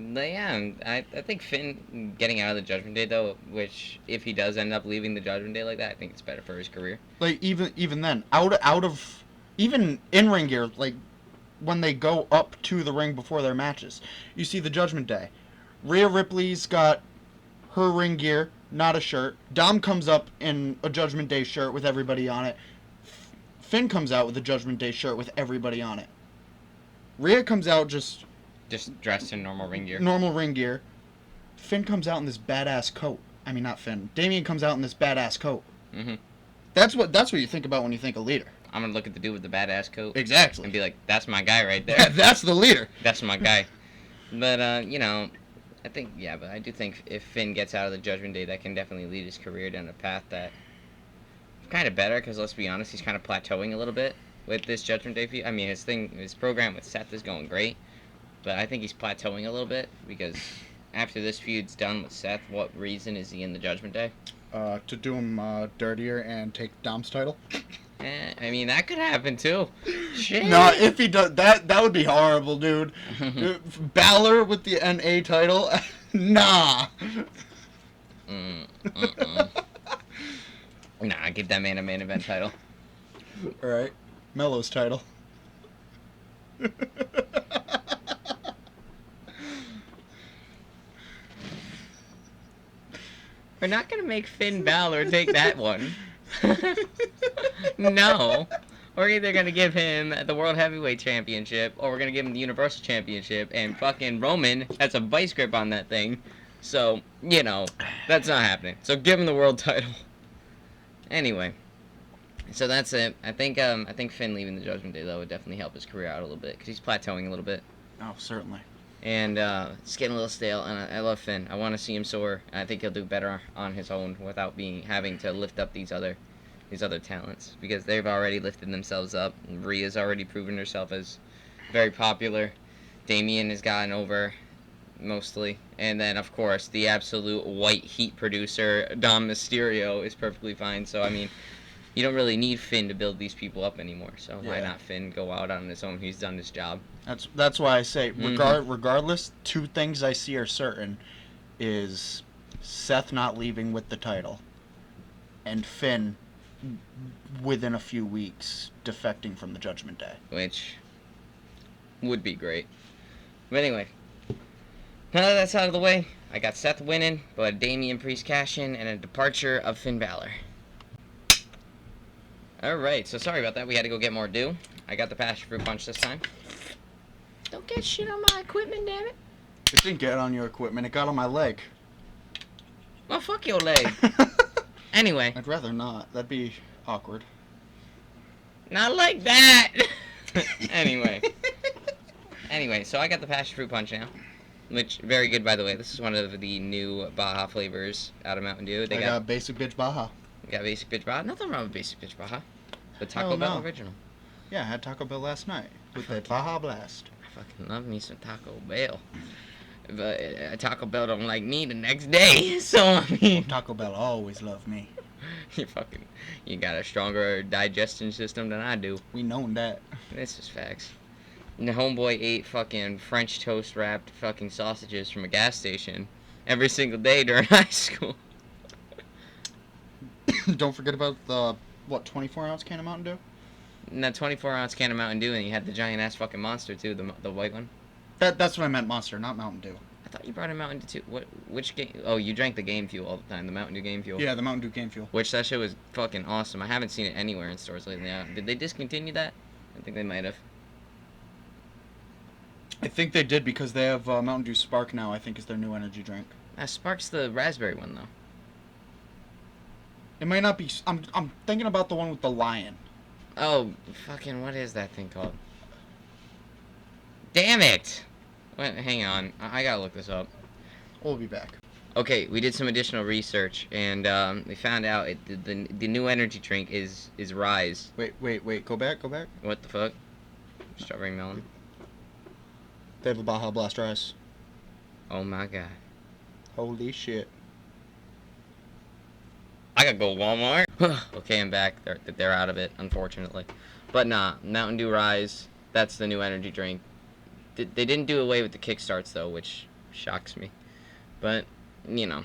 think Finn getting out of the Judgment Day, though, which, if he does end up leaving the Judgment Day like that, I think it's better for his career. Like, even then, out of even in-ring gear, like, when they go up to the ring before their matches, you see the Judgment Day. Rhea Ripley's got her ring gear, not a shirt. Dom comes up in a Judgment Day shirt with everybody on it. Finn comes out with a Judgment Day shirt with everybody on it. Rhea comes out just dressed in normal ring gear. Normal ring gear. Finn comes out in this badass coat. I mean, not Finn. Damien comes out in this badass coat. Mm-hmm. That's what you think about when you think of leader. I'm gonna look at the dude with the badass coat. Exactly. And be like, that's my guy right there. That's the leader. That's my guy. But I think, but I do think if Finn gets out of the Judgment Day, that can definitely lead his career down a path that is kind of better, because let's be honest, he's kind of plateauing a little bit with this Judgment Day feud. I mean, his program with Seth is going great, but I think he's plateauing a little bit, because after this feud's done with Seth, what reason is he in the Judgment Day? To do him dirtier and take Dom's title. I mean, that could happen too. Shit. No, if he does that would be horrible, dude. Balor with the NA title? Nah. Nah, give that man a main event title. Alright. Mello's title. We're not gonna make Finn Balor take that one. No. We're either going to give him the World Heavyweight Championship, or we're going to give him the Universal Championship, and fucking Roman has a vice grip on that thing. So, that's not happening. So give him the world title. Anyway. So that's it. I think Finn leaving the Judgment Day, though, would definitely help his career out a little bit, because he's plateauing a little bit. Oh, certainly. And it's getting a little stale, and I love Finn. I want to see him soar. I think he'll do better on his own without having to lift up these other talents, because they've already lifted themselves up. Rhea's already proven herself as very popular. Damien has gotten over mostly, and then of course the absolute white heat producer Dom Mysterio is perfectly fine. So I mean, you don't really need Finn to build these people up anymore. So why not Finn go out on his own? He's done his job. That's why I say regardless, two things I see are certain is Seth not leaving with the title, and Finn within a few weeks defecting from the Judgment Day, which would be great. But anyway, now that that's out of the way, I got Seth winning, but a Damian Priest cash in and a departure of Finn Balor. Alright, so sorry about that. We had to go get more dew. I got the passion fruit punch this time. Don't get shit on my equipment, damn it. It didn't get on your equipment. It got on my leg. Well, fuck your leg. Anyway. I'd rather not. That'd be awkward. Not like that. Anyway. Anyway, so I got the passion fruit punch now. Which, very good, by the way. This is one of the new Baja flavors out of Mountain Dew. They got Basic Bitch Baja. Got Basic Bitch Baja. Nothing wrong with Basic Bitch Baja. The Taco Hell Bell no. original. Yeah, I had Taco Bell last night with that Baja Blast. I fucking love me some Taco Bell. But Taco Bell don't like me the next day. So, I mean... Taco Bell always loved me. You got a stronger digestion system than I do. We known that. This is facts. And the homeboy ate fucking French toast wrapped fucking sausages from a gas station every single day during high school. Don't forget about the, 24-ounce can of Mountain Dew? And that 24-ounce can of Mountain Dew, and you had the giant-ass fucking Monster, too, the white one. That's what I meant, Monster, not Mountain Dew. I thought you brought in Mountain Dew, too. Which game? Oh, you drank the Game Fuel all the time, the Mountain Dew Game Fuel. Yeah, the Mountain Dew Game Fuel. Which, that shit was fucking awesome. I haven't seen it anywhere in stores lately. Did they discontinue that? I think they might have. I think they did because they have Mountain Dew Spark now, I think is their new energy drink. Spark's the raspberry one, though. It might not be... I'm thinking about the one with the lion. Oh, fucking, what is that thing called? Damn it! Wait, hang on. I gotta look this up. We'll be back. Okay, we did some additional research, and we found out the new energy drink is Rise. Wait. Go back. What the fuck? Strawberry melon. They have a Baja Blast Ice. Oh my god. Holy shit. I gotta go Walmart. Okay, I'm back. They're out of it, unfortunately. But nah, Mountain Dew Rise, that's the new energy drink. They didn't do away with the kickstarts, though, which shocks me. But, you know,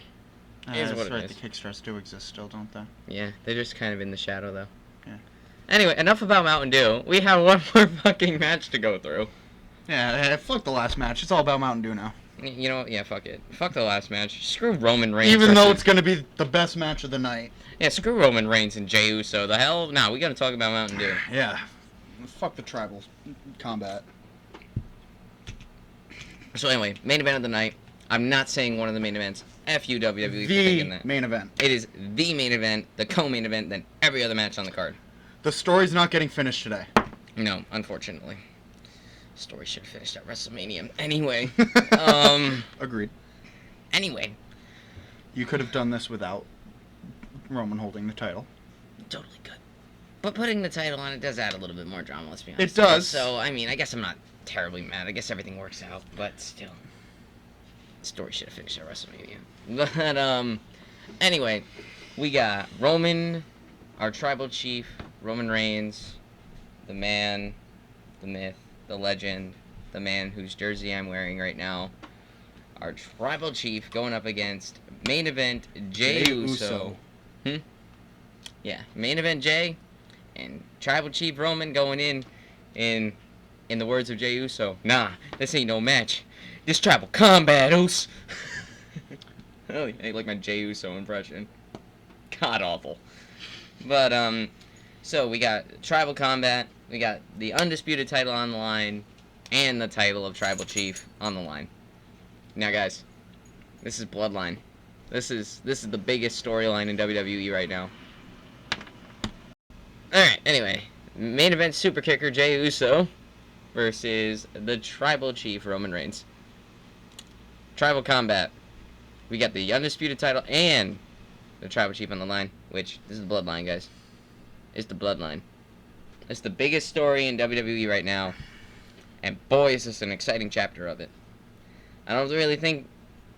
is what it is. The kickstarts do exist still, don't they? Yeah, they're just kind of in the shadow, though. Yeah. Anyway, enough about Mountain Dew. We have one more fucking match to go through. Yeah, fuck the last match. It's all about Mountain Dew now. You know what? Yeah, fuck it. Fuck the last match. Screw Roman Reigns. Even though it's going to be the best match of the night. Yeah, screw Roman Reigns and Jey Uso. The hell? Nah, we gotta talk about Mountain Dew. Yeah. Fuck the tribal combat. So anyway, main event of the night. I'm not saying one of the main events. F you, WWE, for thinking that. The main event. It is the main event, the co-main event, than every other match on the card. The story's not getting finished today. No, unfortunately. Story should have finished at WrestleMania. Anyway. Agreed. Anyway. You could have done this without Roman holding the title. Totally good. But putting the title on it does add a little bit more drama, let's be honest. It does. So, I mean, I guess I'm not terribly mad. I guess everything works out, but still. The story should have finished at WrestleMania. But, anyway, we got Roman, our tribal chief, Roman Reigns, the man, the myth, the legend, the man whose jersey I'm wearing right now. Our tribal chief going up against main event Jey Uso. Yeah, main event Jey and tribal chief Roman going in the words of Jey Uso. Nah, this ain't no match. This tribal combat, Us. I like my Jey Uso impression. God awful. But so we got tribal combat. We got the undisputed title on the line, and the title of tribal chief on the line. Now, guys, this is Bloodline. This is the biggest storyline in WWE right now. Alright, anyway. Main event super kicker Jey Uso versus the tribal chief Roman Reigns. Tribal combat. We got the undisputed title and the tribal chief on the line, which, this is the Bloodline, guys. It's the Bloodline. It's the biggest story in WWE right now, and boy, is this an exciting chapter of it. I don't really think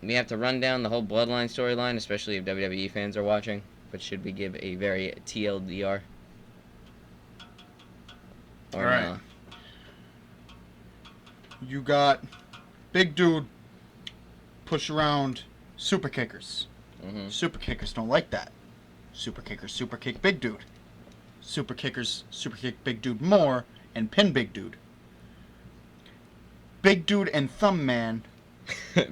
we have to run down the whole Bloodline storyline, especially if WWE fans are watching, but should we give a very TLDR? Or Alright. no? You got big dude push around super kickers. Mm-hmm. Super kickers don't like that. Super kickers super kick big dude. Super kickers super kick big dude more and pin big dude. Big Dude and Thumb Man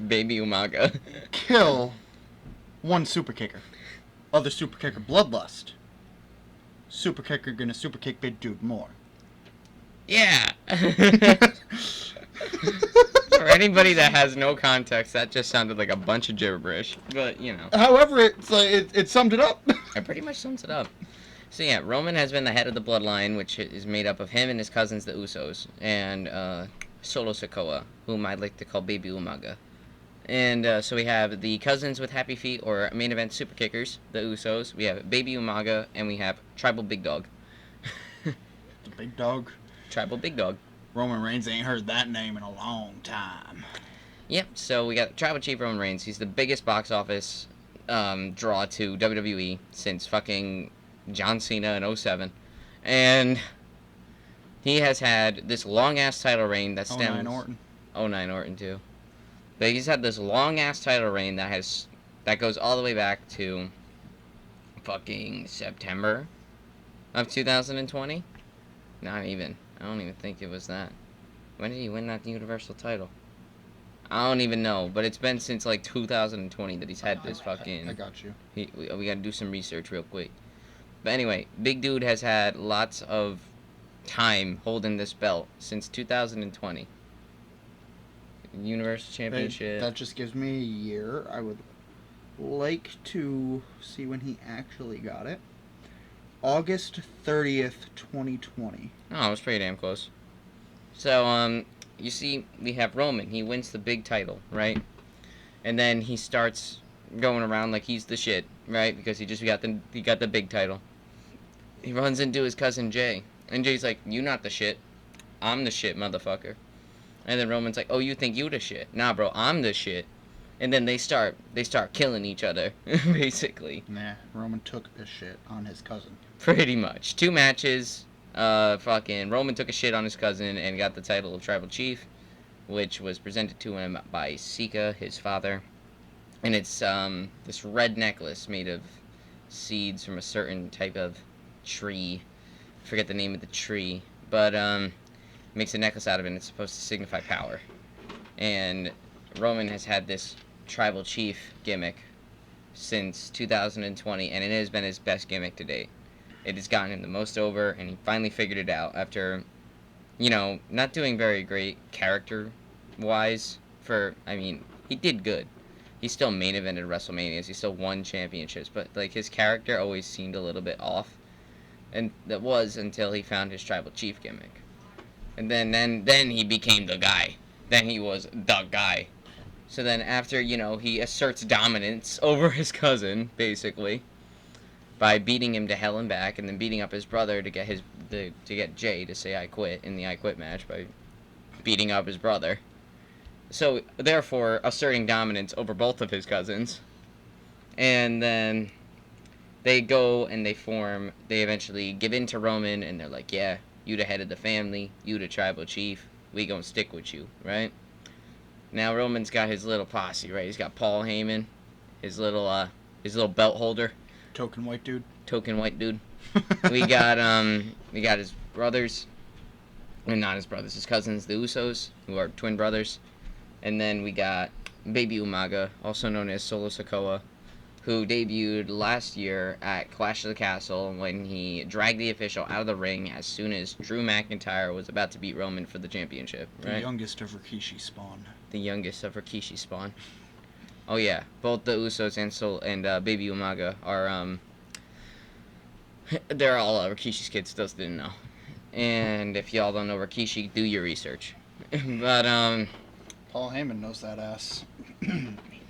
Baby Umaga. kill one super kicker. Other super kicker Bloodlust. Super kicker gonna super kick Big Dude more. Yeah. For anybody that has no context, that just sounded like a bunch of gibberish. But, you know. However, it summed it up. It pretty much sums it up. So yeah, Roman has been the head of the bloodline, which is made up of him and his cousins, the Usos, and Solo Sikoa, whom I'd like to call Baby Umaga. And so we have the cousins with happy feet, or main event super kickers, the Usos. We have Baby Umaga, and we have Tribal Big Dog. The Big Dog. Tribal Big Dog. Roman Reigns ain't heard that name in a long time. Yep, so we got Tribal Chief Roman Reigns. He's the biggest box office draw to WWE since fucking John Cena in 07. And he has had this long-ass title reign that stems... 09 Orton. 09 Orton, too. But he's had this long-ass title reign that goes all the way back to fucking September of 2020. Not even. I don't even think it was that. When did he win that Universal title? I don't even know, but it's been since like 2020 that he's had this fucking... I got you. We gotta do some research real quick. But anyway, Big Dude has had lots of time holding this belt since 2020. Universal Championship. That just gives me a year. I would like to see when he actually got it. August 30th, 2020. Oh, it was pretty damn close. So, you see, we have Roman. He wins the big title, right? And then he starts going around like he's the shit, right? Because he got the big title. He runs into his cousin Jay, and Jay's like, "You not the shit. I'm the shit, motherfucker." And then Roman's like, "Oh, you think you the shit? Nah, bro, I'm the shit." And then they start killing each other, basically. Nah, Roman took this shit on his cousin. Pretty much. 2 matches. Fucking Roman took a shit on his cousin and got the title of Tribal Chief, which was presented to him by Sika, his father. And it's this red necklace made of seeds from a certain type of tree. I forget the name of the tree, but makes a necklace out of it, and it's supposed to signify power. And Roman has had this Tribal Chief gimmick since 2020, and it has been his best gimmick to date. It has gotten him the most over, and he finally figured it out after, not doing very great character-wise. He did good. He still main evented WrestleManias. He still won championships, but his character always seemed a little bit off, and that was until he found his Tribal Chief gimmick, and then he became the guy. Then he was the guy. So then after he asserts dominance over his cousin, basically, by beating him to hell and back, and then beating up his brother to get Jay to say I quit in the I Quit match by beating up his brother. So therefore asserting dominance over both of his cousins. And then they go and they eventually give in to Roman, and they're like, "Yeah, you the head of the family, you the Tribal Chief, we gonna stick with you," right? Now Roman's got his little posse, right? He's got Paul Heyman, his little belt holder. Token white dude. We got his brothers, and not his brothers, his cousins, the Usos, who are twin brothers. And then we got Baby Umaga, also known as Solo Sikoa, who debuted last year at Clash of the Castle when he dragged the official out of the ring as soon as Drew McIntyre was about to beat Roman for the championship, right? The youngest of Rikishi spawn. The youngest of Rikishi spawn. Oh yeah, both the Usos and Baby Umaga are they're all Rikishi's kids. Those didn't know. And if y'all don't know Rikishi, do your research. But Paul Heyman knows that ass.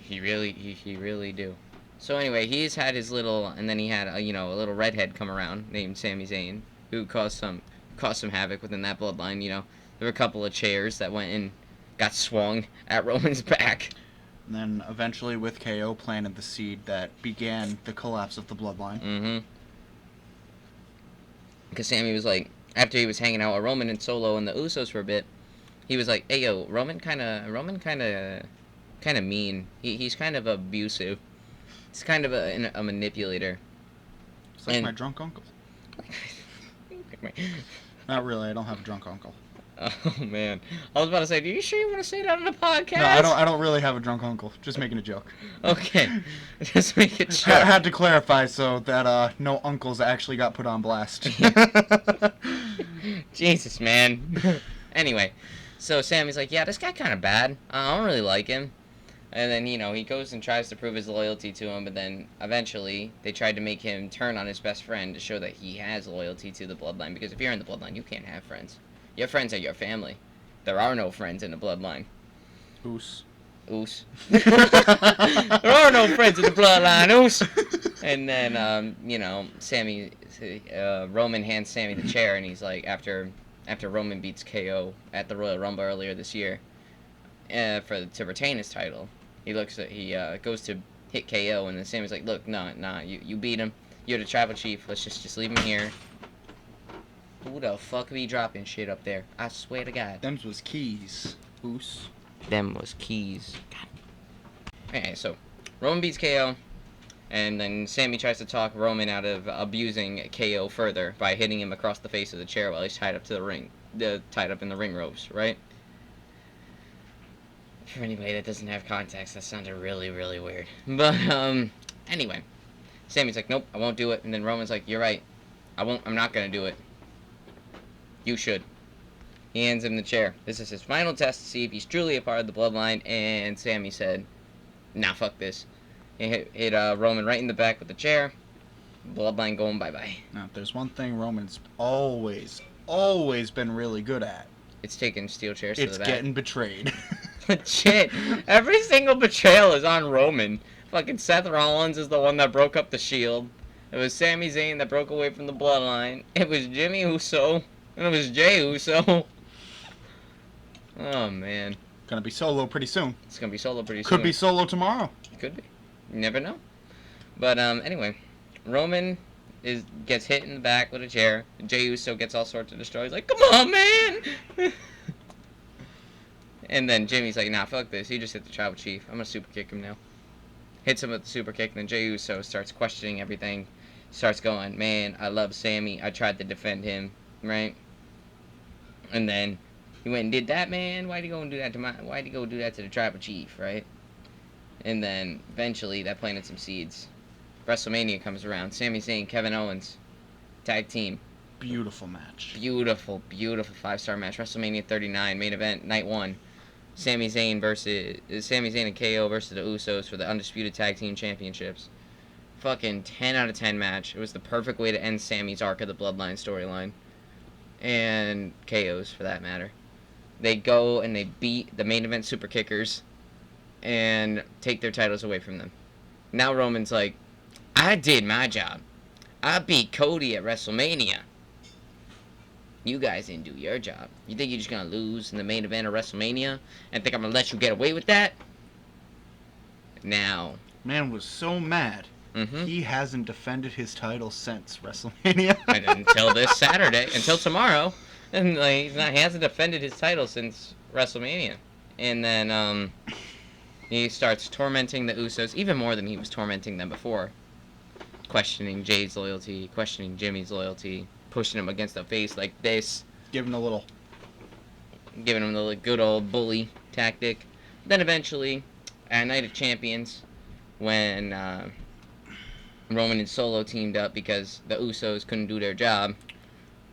he really do. So anyway, he's had his little, and then he had a little redhead come around named Sami Zayn, who caused some havoc within that bloodline. There were a couple of chairs that went and got swung at Roman's back. And then eventually with KO planted the seed that began the collapse of the bloodline. Mm-hmm. Because Sammy was like, after he was hanging out with Roman and Solo and the Usos for a bit, he was like, "Hey yo, Roman kind of mean. He's kind of abusive. He's kind of a manipulator." It's like my drunk uncle. Not really, I don't have a drunk uncle. Oh man, I was about to say, are you sure you want to say that on the podcast? No, I don't really have a drunk uncle. Just making a joke. Okay, just make it sure. Had to clarify so that no uncles actually got put on blast. Jesus, man. Anyway, so Sammy's like, yeah, this guy kind of bad. I don't really like him. And then, he goes and tries to prove his loyalty to him, but then eventually they tried to make him turn on his best friend to show that he has loyalty to the bloodline. Because if you're in the bloodline, you can't have friends. Your friends are your family. There are no friends in the bloodline. Oos. Oos. There are no friends in the bloodline. Oos. And then, Roman hands Sammy the chair, and he's like, after Roman beats KO at the Royal Rumble earlier this year, to retain his title, he goes to hit KO, and then Sammy's like, look, nah, you beat him. You're the tribal chief. Let's just leave him here. Who the fuck be dropping shit up there? I swear to God. Them's was keys. Oos. Them was keys. God. Okay, so Roman beats KO, and then Sammy tries to talk Roman out of abusing KO further by hitting him across the face of the chair while he's tied up to the ring, tied up in the ring ropes, right? For anybody that doesn't have context, that sounded really, really weird. But anyway, Sammy's like, nope, I won't do it, and then Roman's like, you're right, I'm not gonna do it. You should. He hands him the chair. This is his final test to see if he's truly a part of the bloodline, and Sammy said, nah, fuck this. He hit Roman right in the back with the chair. Bloodline going bye-bye. Now, if there's one thing Roman's always been really good at, it's taking steel chairs to the back. It's getting betrayed. Legit. Every single betrayal is on Roman. Fucking Seth Rollins is the one that broke up the Shield. It was Sami Zayn that broke away from the bloodline. It was Jimmy Uso. And it was Jey Uso. Oh, man. Gonna be Solo pretty soon. It's gonna be Solo pretty soon. Could be Solo tomorrow. Could be. You never know. But, anyway. Roman gets hit in the back with a chair. Jey Uso gets all sorts of destroyed. He's like, come on, man! And then Jimmy's like, nah, fuck this. He just hit the tribal chief. I'm gonna super kick him now. Hits him with the super kick, and then Jey Uso starts questioning everything. Starts going, man, I love Sammy. I tried to defend him. Right? And then he went and did that, man. Why'd he go do that to the tribal chief, right? And then eventually that planted some seeds. WrestleMania comes around. Sami Zayn, Kevin Owens, tag team. Beautiful match. Beautiful 5-star match. WrestleMania 39 main event, night 1. Sami Zayn and KO versus the Usos for the undisputed tag team championships. Fucking 10 out of 10 match. It was the perfect way to end Sammy's arc of the Bloodline storyline. And KO's, for that matter. They go and they beat the main event super kickers and take their titles away from them. Now Roman's like, I did my job. I beat Cody at WrestleMania. You guys didn't do your job. You think you're just gonna lose in the main event of WrestleMania and think I'm gonna let you get away with that? Now. Man was so mad. Mm-hmm. He hasn't defended his title since WrestleMania. Until this Saturday. Until tomorrow. And he hasn't defended his title since WrestleMania. And then he starts tormenting the Usos even more than he was tormenting them before. Questioning Jay's loyalty, questioning Jimmy's loyalty, pushing him against the face like this. Giving him the good old bully tactic. Then eventually, at Night of Champions, when Roman and Solo teamed up because the Usos couldn't do their job,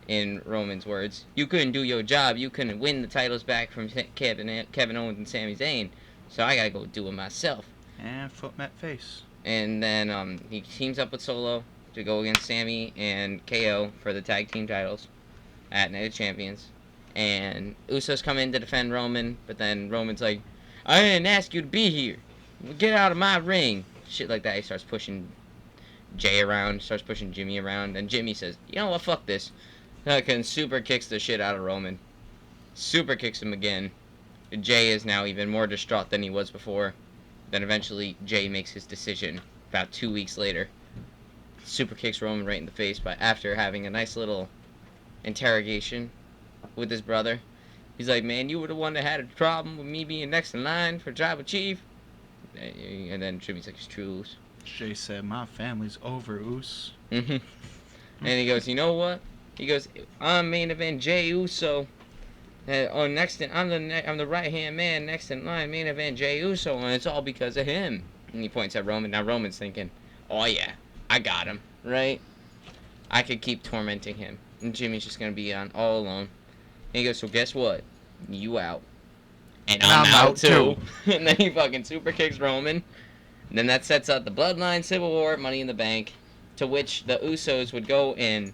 in Roman's words, you couldn't do your job, you couldn't win the titles back from Kevin Owens and Sami Zayn, so I gotta go do it myself. And foot met face. And then he teams up with Solo to go against Sammy and KO for the tag team titles at Night of Champions. And Usos come in to defend Roman, but then Roman's like, I didn't ask you to be here. Get out of my ring. Shit like that. He starts pushing Jay around, starts pushing Jimmy around, and Jimmy says, you know what, fuck this. And super kicks the shit out of Roman. Super kicks him again. Jay is now even more distraught than he was before. Then eventually Jay makes his decision about 2 weeks later. Super kicks Roman right in the face after having a nice little interrogation with his brother. He's like, man, you were the one that had a problem with me being next in line for tribal chief. And then Jimmy's like, it's true. Jay said, my family's over, Oos. Mm-hmm. And he goes, you know what? He goes, I'm main event Jey Uso. I'm the right hand man next in line, main event Jey Uso, and it's all because of him. And he points at Roman. Now Roman's thinking, oh yeah, I got him, right? I could keep tormenting him, and Jimmy's just gonna be on all alone. And he goes, so guess what? You out, and I'm out too. And then he fucking super kicks Roman. And then that sets up the Bloodline Civil War, Money in the Bank, to which the Usos would go and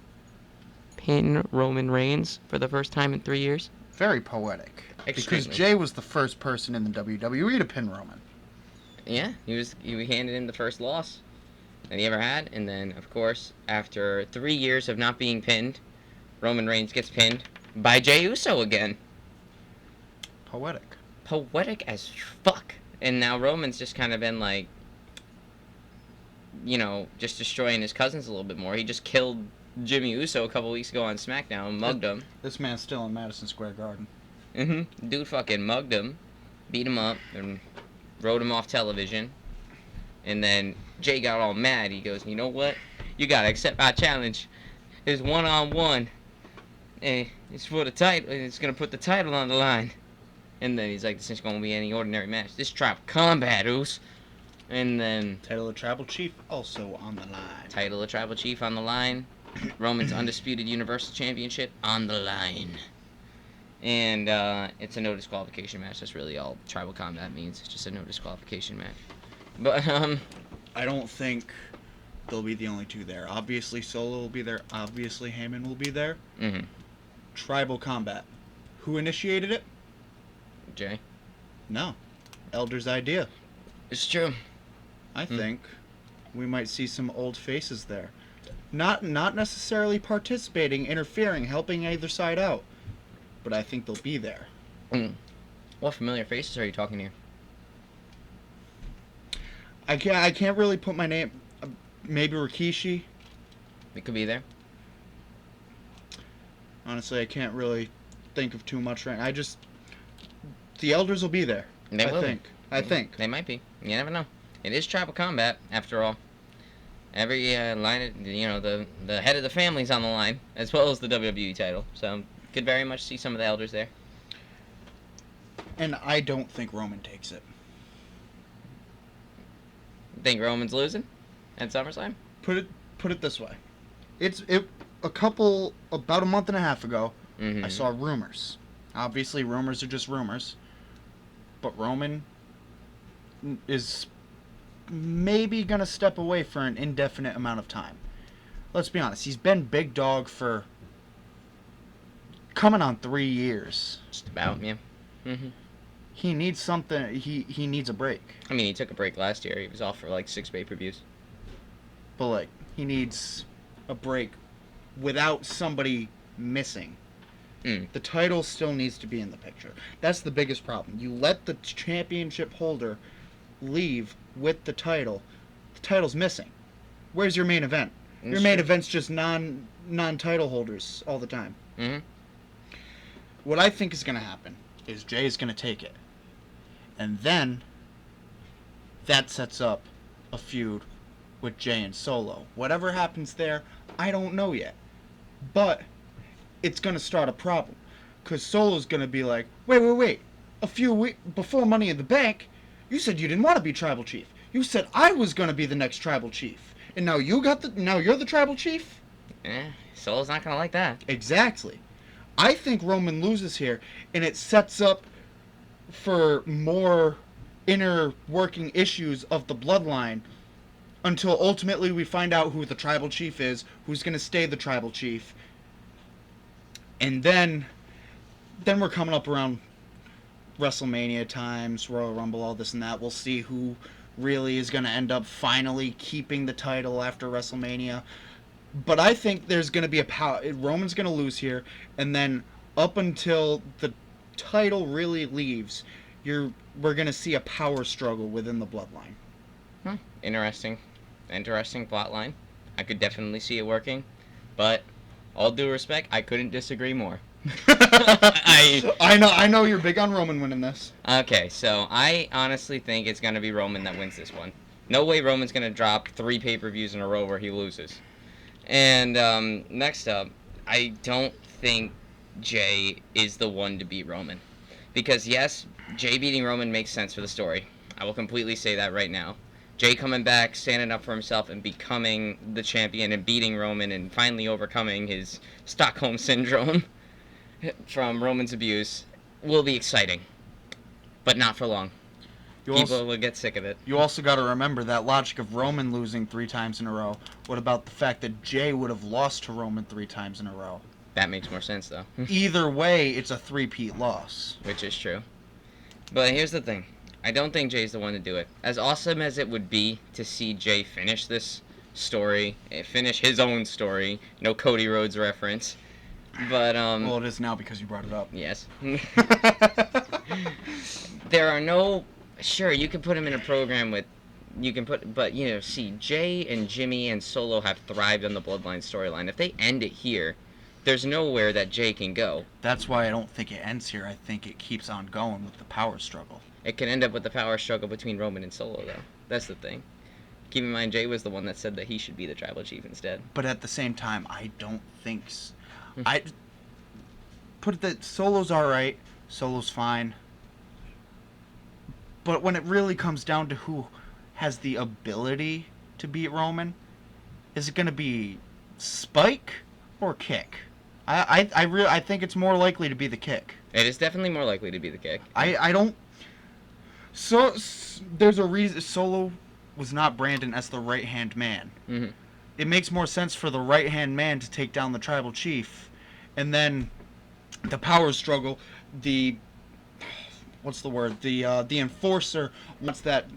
pin Roman Reigns for the first time in 3 years. Very poetic. Extremely. Because Jay was the first person in the WWE to pin Roman. Yeah, he handed him the first loss that he ever had, and then of course after 3 years of not being pinned, Roman Reigns gets pinned by Jey Uso again. Poetic as fuck. And now Roman's just kind of been like, just destroying his cousins a little bit more. He just killed Jimmy Uso a couple weeks ago on SmackDown, mugged him. This man's still in Madison Square Garden. Dude fucking mugged him, beat him up, and wrote him off television. And then Jay got all mad. He goes, you know what? You gotta accept my challenge. It's 1-on-1. And it's for the title. And it's gonna put the title on the line. And then he's like, this isn't gonna be any ordinary match. This tribal combat, Oos. And then Title of Tribal Chief also on the line. Title of Tribal Chief on the line. Roman's Undisputed Universal Championship on the line. And it's a no disqualification match. That's really all tribal combat means. It's just a no disqualification match. But I don't think they'll be the only two there. Obviously Solo will be there. Obviously Heyman will be there. Tribal combat. Who initiated it? Jay. No. Elder's idea. It's true. I think we might see some old faces there. Not necessarily participating, interfering, helping either side out. But I think they'll be there. What familiar faces are you talking here? I can't really put my name. Maybe Rikishi. It could be there. Honestly, I can't really think of too much right now. The elders will be there. I think. They might be. You never know. It is tribal combat, after all. Every line, the head of the family's on the line, as well as the WWE title. So, could very much see some of the elders there. And I don't think Roman takes it. Think Roman's losing at SummerSlam? Put it this way. About a month and a half ago, I saw rumors. Obviously, rumors are just rumors. But Roman is maybe going to step away for an indefinite amount of time. Let's be honest. He's been big dog for coming on 3 years. Just about, yeah. He needs something. He needs a break. I mean, he took a break last year. He was off for like 6 pay-per-views. But, he needs a break without somebody missing. The title still needs to be in the picture. That's the biggest problem. You let the championship holder leave with the title. The title's missing. Where's your main event? Your main event's just non-title holders all the time. What I think is going to happen is Jay is going to take it. And then that sets up a feud with Jay and Solo. Whatever happens there, I don't know yet. But it's going to start a problem. Because Solo's going to be like, wait. A few weeks before Money in the Bank, you said you didn't want to be Tribal Chief. You said I was going to be the next Tribal Chief. And now you're the Tribal Chief? Solo's not going to like that. Exactly. I think Roman loses here, and it sets up for more inner working issues of the bloodline until ultimately we find out who the Tribal Chief is, who's going to stay the Tribal Chief. And then we're coming up around WrestleMania times, Royal Rumble, all this and that. We'll see who really is going to end up finally keeping the title after WrestleMania. But I think there's going to be Roman's going to lose here, and then up until the title really leaves, we're going to see a power struggle within the bloodline. Interesting plot line. I could definitely see it working, but all due respect, I couldn't disagree more. I know you're big on Roman winning this. Okay, so I honestly think it's going to be Roman that wins this one. No way Roman's going to drop 3 pay-per-views in a row where he loses. And next up, I don't think Jay is the one to beat Roman. Because yes, Jay beating Roman makes sense for the story. I will completely say that right now. Jay coming back, standing up for himself, and becoming the champion and beating Roman and finally overcoming his Stockholm syndrome from Roman's abuse will be exciting. But not for long. People will get sick of it. You also got to remember that logic of Roman losing 3 times in a row. What about the fact that Jay would have lost to Roman 3 times in a row? That makes more sense, though. Either way, it's a 3-peat loss. Which is true. But here's the thing. I don't think Jay's the one to do it. As awesome as it would be to see Jay finish this story, finish his own story, no Cody Rhodes reference, but, Well, it is now because you brought it up. Yes. There are no... Sure, you can put him in a program with... But, see, Jay and Jimmy and Solo have thrived on the Bloodline storyline. If they end it here, there's nowhere that Jay can go. That's why I don't think it ends here. I think it keeps on going with the power struggle. It can end up with the power struggle between Roman and Solo, though. That's the thing. Keep in mind, Jay was the one that said that he should be the tribal chief instead. But at the same time, I don't think... I put it that Solo's alright. Solo's fine. But when it really comes down to who has the ability to beat Roman, is it going to be Spike or Kick? I think it's more likely to be the Kick. It is definitely more likely to be the Kick. I don't... So, there's a reason Solo was not branded as the right-hand man. Mm-hmm. It makes more sense for the right-hand man to take down the tribal chief. And then the power struggle, the... What's the word? The enforcer wants that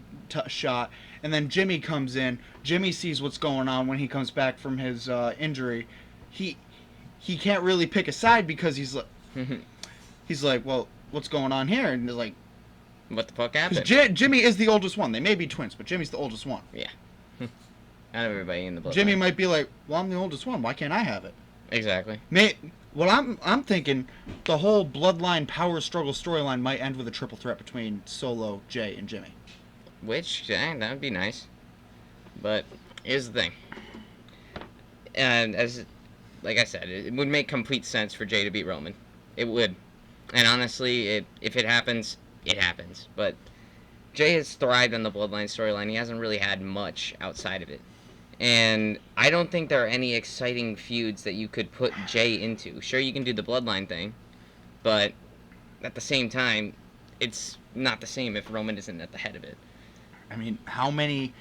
shot. And then Jimmy comes in. Jimmy sees what's going on when he comes back from his injury. He can't really pick a side because he's like... he's like, well, what's going on here? And they're like... What the fuck happened? Jimmy is the oldest one. They may be twins, but Jimmy's the oldest one. Yeah. Out of everybody in the bloodline. Jimmy might be like, well, I'm the oldest one. Why can't I have it? Exactly. Well, I'm thinking the whole bloodline power struggle storyline might end with a triple threat between Solo, Jay, and Jimmy. Which, that would be nice. But here's the thing. And like I said, it would make complete sense for Jay to beat Roman. It would. And honestly, if it happens, it happens. But Jay has thrived on the Bloodline storyline. He hasn't really had much outside of it. And I don't think there are any exciting feuds that you could put Jay into. Sure, you can do the Bloodline thing, but at the same time, it's not the same if Roman isn't at the head of it. I mean, how many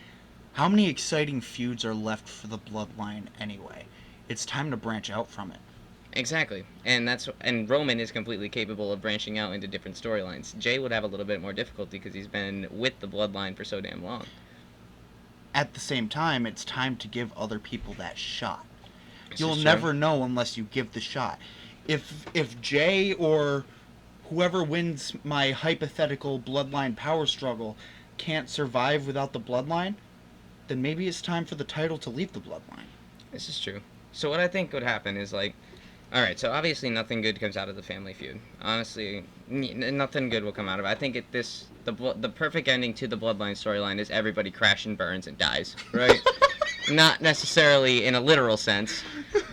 exciting feuds are left for the Bloodline anyway? It's time to branch out from it. Exactly, and Roman is completely capable of branching out into different storylines. Jay would have a little bit more difficulty because he's been with the Bloodline for so damn long. At the same time, it's time to give other people that shot. You'll never know unless you give the shot. If Jay or whoever wins my hypothetical Bloodline power struggle can't survive without the Bloodline, then maybe it's time for the title to leave the Bloodline. This is true. So what I think would happen is, like, alright, so obviously nothing good comes out of the family feud. Honestly, nothing good will come out of it. I think the perfect ending to the Bloodline storyline is everybody crashes and burns and dies, right? Not necessarily in a literal sense,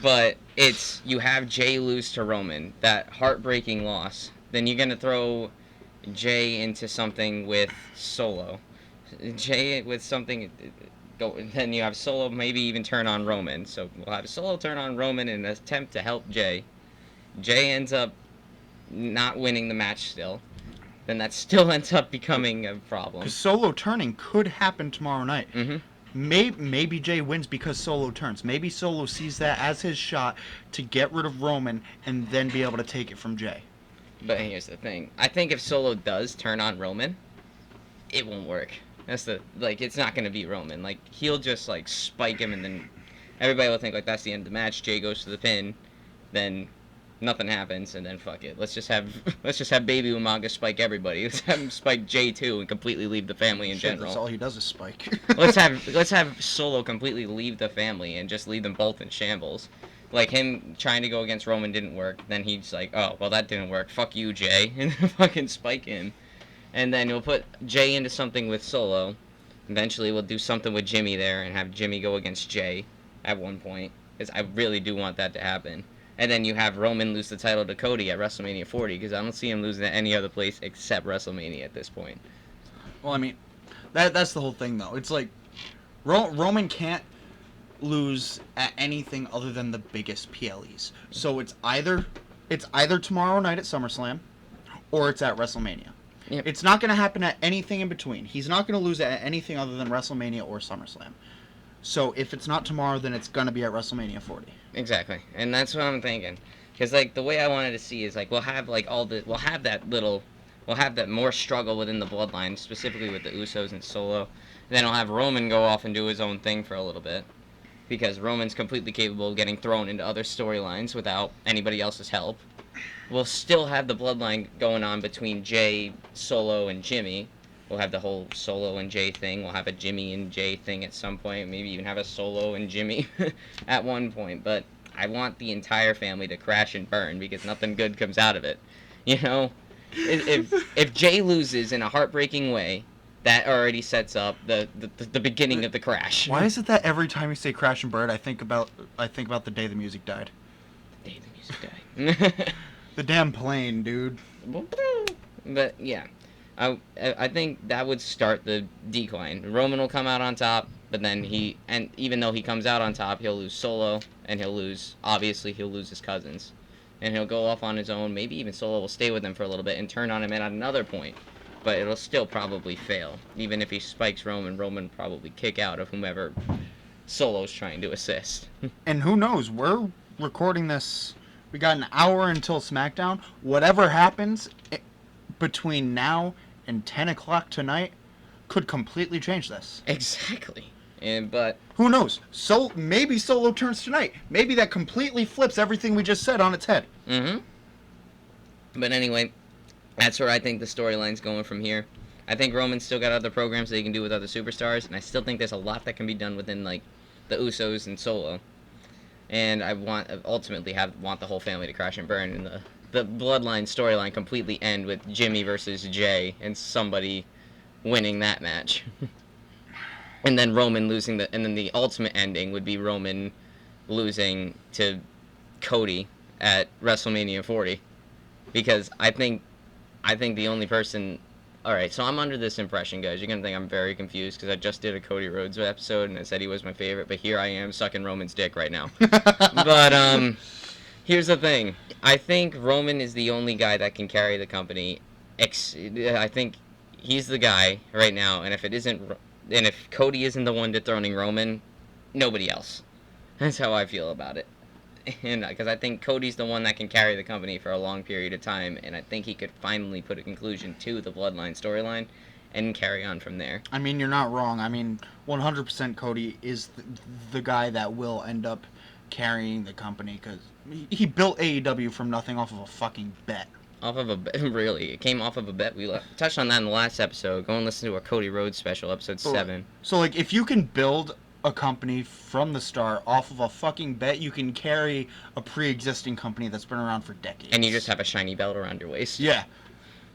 but it's you have Jay lose to Roman, that heartbreaking loss. Then you're going to throw Jay into something with Solo. Jay with something... Then you have Solo maybe even turn on Roman. So we'll have Solo turn on Roman in an attempt to help Jay. Jay ends up not winning the match still. Then that still ends up becoming a problem. Because Solo turning could happen tomorrow night. Mm-hmm. Maybe Jay wins because Solo turns. Maybe Solo sees that as his shot to get rid of Roman and then be able to take it from Jay. But here's the thing. I think if Solo does turn on Roman, it won't work. It's not going to be Roman. Like, he'll just, spike him, and then everybody will think, that's the end of the match. Jay goes to the pin, then nothing happens, and then fuck it. Let's just have Baby Umaga spike everybody. Let's have him spike Jay, too, and completely leave the family in general. That's all he does is spike. let's have Solo completely leave the family and just leave them both in shambles. Like, him trying to go against Roman didn't work. Then he's like, oh, well, that didn't work. Fuck you, Jay. And fucking spike him. And then we'll put Jay into something with Solo. Eventually we'll do something with Jimmy there and have Jimmy go against Jay at one point. Because I really do want that to happen. And then you have Roman lose the title to Cody at WrestleMania 40, because I don't see him losing at any other place except WrestleMania at this point. Well, I mean, that's the whole thing, though. It's like Roman can't lose at anything other than the biggest PLEs. So it's either tomorrow night at SummerSlam, or it's at WrestleMania. Yep. It's not going to happen at anything in between. He's not going to lose at anything other than WrestleMania or SummerSlam. So if it's not tomorrow, then it's going to be at WrestleMania 40. Exactly, and that's what I'm thinking. Because like the way I wanted to see is like we'll have that more struggle within the bloodline, specifically with the Usos and Solo. And then I'll have Roman go off and do his own thing for a little bit, because Roman's completely capable of getting thrown into other storylines without anybody else's help. We'll still have the bloodline going on between Jay, Solo, and Jimmy. We'll have the whole Solo and Jay thing. We'll have a Jimmy and Jay thing at some point. Maybe even have a Solo and Jimmy at one point. But I want the entire family to crash and burn, because nothing good comes out of it. You know? If Jay loses in a heartbreaking way, that already sets up the beginning of the crash. Why is it that every time you say crash and burn, I think about the day the music died? The day the music died. The damn plane, dude. But yeah, I think that would start the decline. Roman will come out on top, but then even though he comes out on top, he'll lose Solo, and he'll lose his cousins, and he'll go off on his own. Maybe even Solo will stay with him for a little bit and turn on him at another point, but it'll still probably fail. Even if he spikes Roman will probably kick out of whomever Solo's trying to assist. And who knows? We're recording this. We got an hour until SmackDown. Whatever happens between now and 10 o'clock tonight could completely change this. Exactly. But who knows? So maybe Solo turns tonight. Maybe that completely flips everything we just said on its head. Mm-hmm. But anyway, that's where I think the storyline's going from here. I think Roman's still got other programs that he can do with other superstars, and I still think there's a lot that can be done within like the Usos and Solo. And I want the whole family to crash and burn, and the bloodline storyline completely end with Jimmy versus Jay and somebody winning that match. And then Roman losing and then the ultimate ending would be Roman losing to Cody at WrestleMania 40. Because I think the only person... Alright, so I'm under this impression, guys. You're going to think I'm very confused because I just did a Cody Rhodes episode and I said he was my favorite, but here I am sucking Roman's dick right now. But, here's the thing. I think Roman is the only guy that can carry the company. I think he's the guy right now, and if Cody isn't the one dethroning Roman, nobody else. That's how I feel about it. And because I think Cody's the one that can carry the company for a long period of time, and I think he could finally put a conclusion to the bloodline storyline and carry on from there. I mean, you're not wrong. I mean, 100% Cody is the guy that will end up carrying the company, because he built AEW from nothing off of a fucking bet. Off of a bet, really. It came off of a bet. We touched on that in the last episode. Go and listen to our Cody Rhodes special, episode 7. So, like, if you can build a company from the start off of a fucking bet, you can carry a pre-existing company that's been around for decades. And you just have a shiny belt around your waist. Yeah.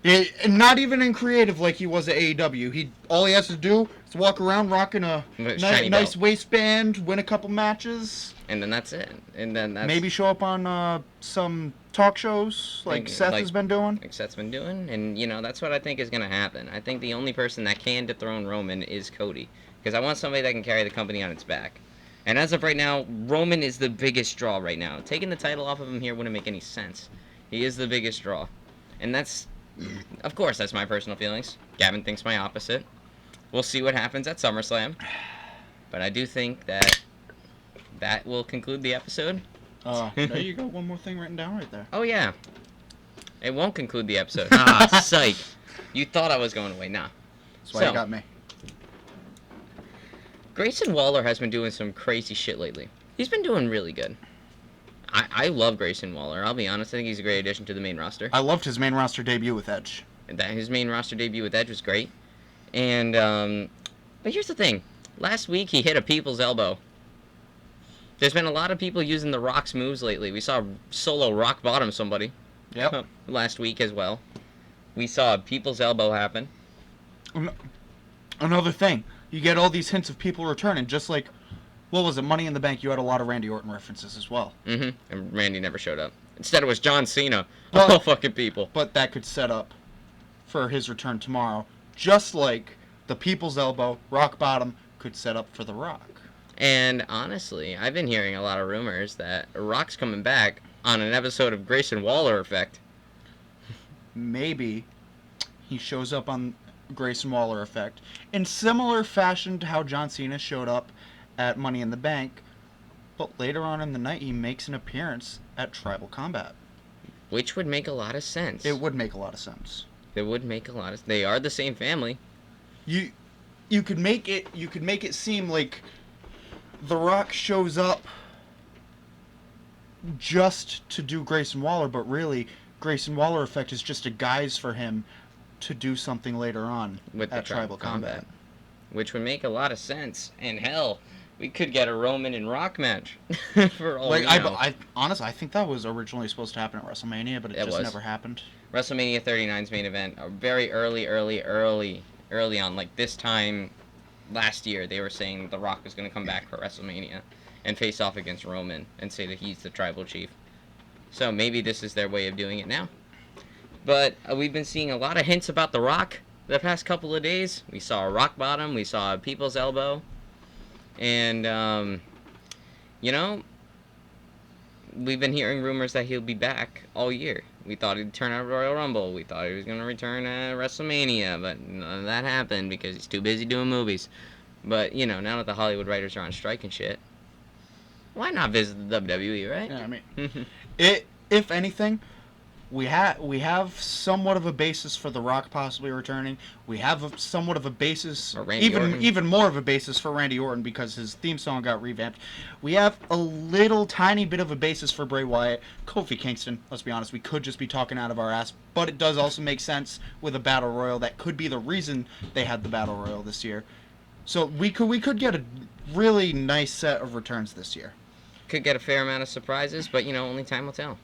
And not even in creative like he was at AEW. All he has to do is walk around rocking a nice waistband, win a couple matches. And then that's it. And then that's... Maybe show up on some talk shows like Seth has been doing. Like Seth's been doing. And, that's what I think is going to happen. I think the only person that can dethrone Roman is Cody. Because I want somebody that can carry the company on its back. And as of right now, Roman is the biggest draw right now. Taking the title off of him here wouldn't make any sense. He is the biggest draw. And that's... Of course, that's my personal feelings. Gavin thinks my opposite. We'll see what happens at SummerSlam. But I do think that will conclude the episode. There you go. One more thing written down right there. Oh, yeah. It won't conclude the episode. Ah, psych. You thought I was going away. Nah. That's why you got me. Grayson Waller has been doing some crazy shit lately. He's been doing really good. I love Grayson Waller. I'll be honest. I think he's a great addition to the main roster. I loved his main roster debut with Edge. His main roster debut with Edge was great. And, but here's the thing. Last week, he hit a people's elbow. There's been a lot of people using the Rock's moves lately. We saw Solo rock bottom somebody. Yep. Last week as well. We saw people's elbow happen. Another thing. You get all these hints of people returning, just like What was it? Money in the Bank. You had a lot of Randy Orton references as well. Mm-hmm. And Randy never showed up. Instead, it was John Cena. But- Oh, fucking people. But that could set up for his return tomorrow, just like the People's Elbow, Rock Bottom, could set up for The Rock. And honestly, I've been hearing a lot of rumors that Rock's coming back on an episode of Grayson Waller Effect. Maybe he shows up on Grayson Waller Effect in similar fashion to how John Cena showed up at Money in the Bank, but later on in the night he makes an appearance at Tribal Combat. Which would make a lot of sense. It would make a lot of sense. It would make a lot of... They are the same family. You could make it seem like The Rock shows up just to do Grayson Waller, but really Grayson Waller Effect is just a guise for him to do something later on With at the Tribal Combat. Which would make a lot of sense. And hell, we could get a Roman and Rock match. For all Like we I, know. I honestly, I think that was originally supposed to happen at WrestleMania, but it just was. never happened. WrestleMania 39's main event, very early on, like this time last year, they were saying The Rock was going to come back for WrestleMania and face off against Roman and say that he's the tribal chief. So maybe this is their way of doing it now. But we've been seeing a lot of hints about The Rock the past couple of days. We saw a Rock Bottom, we saw a People's Elbow, and, you know, we've been hearing rumors that he'll be back all year. We thought he'd turn out Royal Rumble. We thought he was going to return at WrestleMania, but none of that happened because he's too busy doing movies. But, you know, now that the Hollywood writers are on strike and shit, why not visit the WWE, right? Yeah, I mean, if anything, we have somewhat of a basis for The Rock possibly returning. We have somewhat of a basis, Or Randy Orton. even more of a basis for Randy Orton because his theme song got revamped. We have a little tiny bit of a basis for Bray Wyatt. Kofi Kingston, let's be honest, we could just be talking out of our ass, but it does also make sense with a Battle Royal. That could be the reason they had the Battle Royal this year. So we could get a really nice set of returns this year. Could get a fair amount of surprises, but, you know, only time will tell.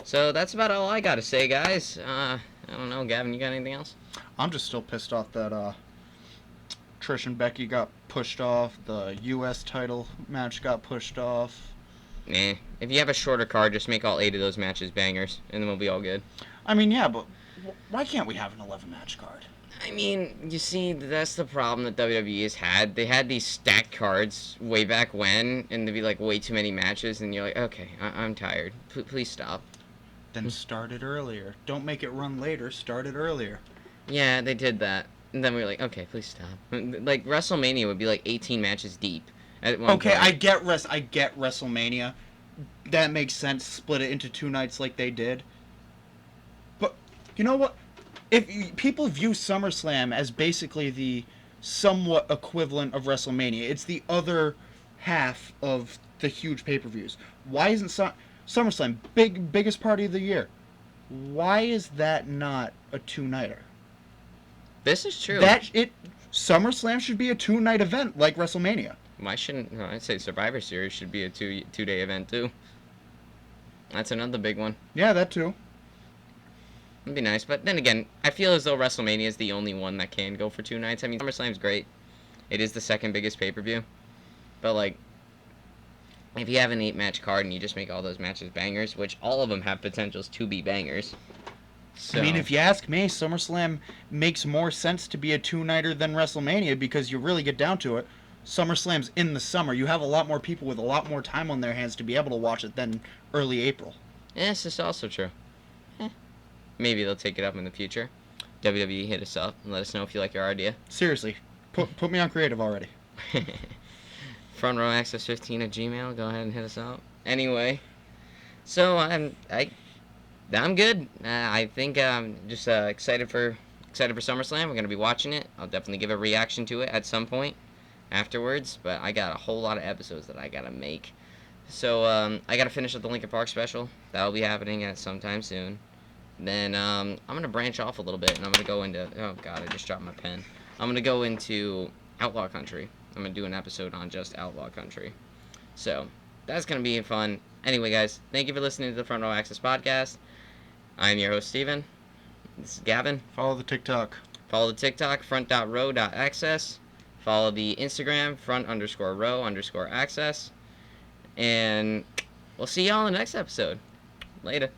So that's about all I got to say, guys. I don't know, Gavin, you got anything else? I'm just still pissed off that Trish and Becky got pushed off. The U.S. title match got pushed off. Nah. If you have a shorter card, just make all 8 of those matches bangers, and then we'll be all good. I mean, yeah, but why can't we have an 11-match card? I mean, you see, that's the problem that WWE has had. They had these stacked cards way back when, and there'd be, like, way too many matches, and you're like, okay, I'm tired. Please stop. Then start it earlier. Don't make it run later. Start it earlier. Yeah, they did that. And then we were like, okay, please stop. Like, WrestleMania would be, like, 18 matches deep at one Okay, point. I get WrestleMania. That makes sense. Split it into 2 nights like they did. But you know what? If people view SummerSlam as basically the somewhat equivalent of WrestleMania, it's the other half of the huge pay-per-views. Why isn't SummerSlam biggest party of the year? Why is that not a 2-nighter? This is true. SummerSlam should be a 2-night event like WrestleMania. Why shouldn't... No, I'd say Survivor Series should be a two-day event, too. That's another big one. Yeah, that too. It'd be nice, but then again, I feel as though WrestleMania is the only one that can go for 2 nights. I mean, SummerSlam's great. It is the second biggest pay-per-view. But, like, if you have an 8-match card and you just make all those matches bangers, which all of them have potentials to be bangers. So, I mean, if you ask me, SummerSlam makes more sense to be a 2-nighter than WrestleMania because you really get down to it. SummerSlam's in the summer. You have a lot more people with a lot more time on their hands to be able to watch it than early April. yes, it's also true. Maybe they'll take it up in the future. WWE, hit us up and let us know if you like our idea. Seriously, put me on creative already. Front row access 15 at Gmail. Go ahead and hit us up. Anyway, so I'm good. I think I'm just excited for SummerSlam. We're gonna be watching it. I'll definitely give a reaction to it at some point afterwards. But I got a whole lot of episodes that I gotta make. So I gotta finish up the Linkin Park special. That'll be happening at sometime soon. Then I'm gonna branch off a little bit and I'm gonna go into oh god, I just dropped my pen. I'm gonna go into Outlaw Country. I'm gonna do an episode on just Outlaw Country. So that's gonna be fun. Anyway, guys, thank you for listening to the Front Row Access podcast. I'm your host, Stephen. This is Gavin. Follow the TikTok. Follow the TikTok, front.row.access. Follow the Instagram, front_row_access. And we'll see y'all in the next episode. Later.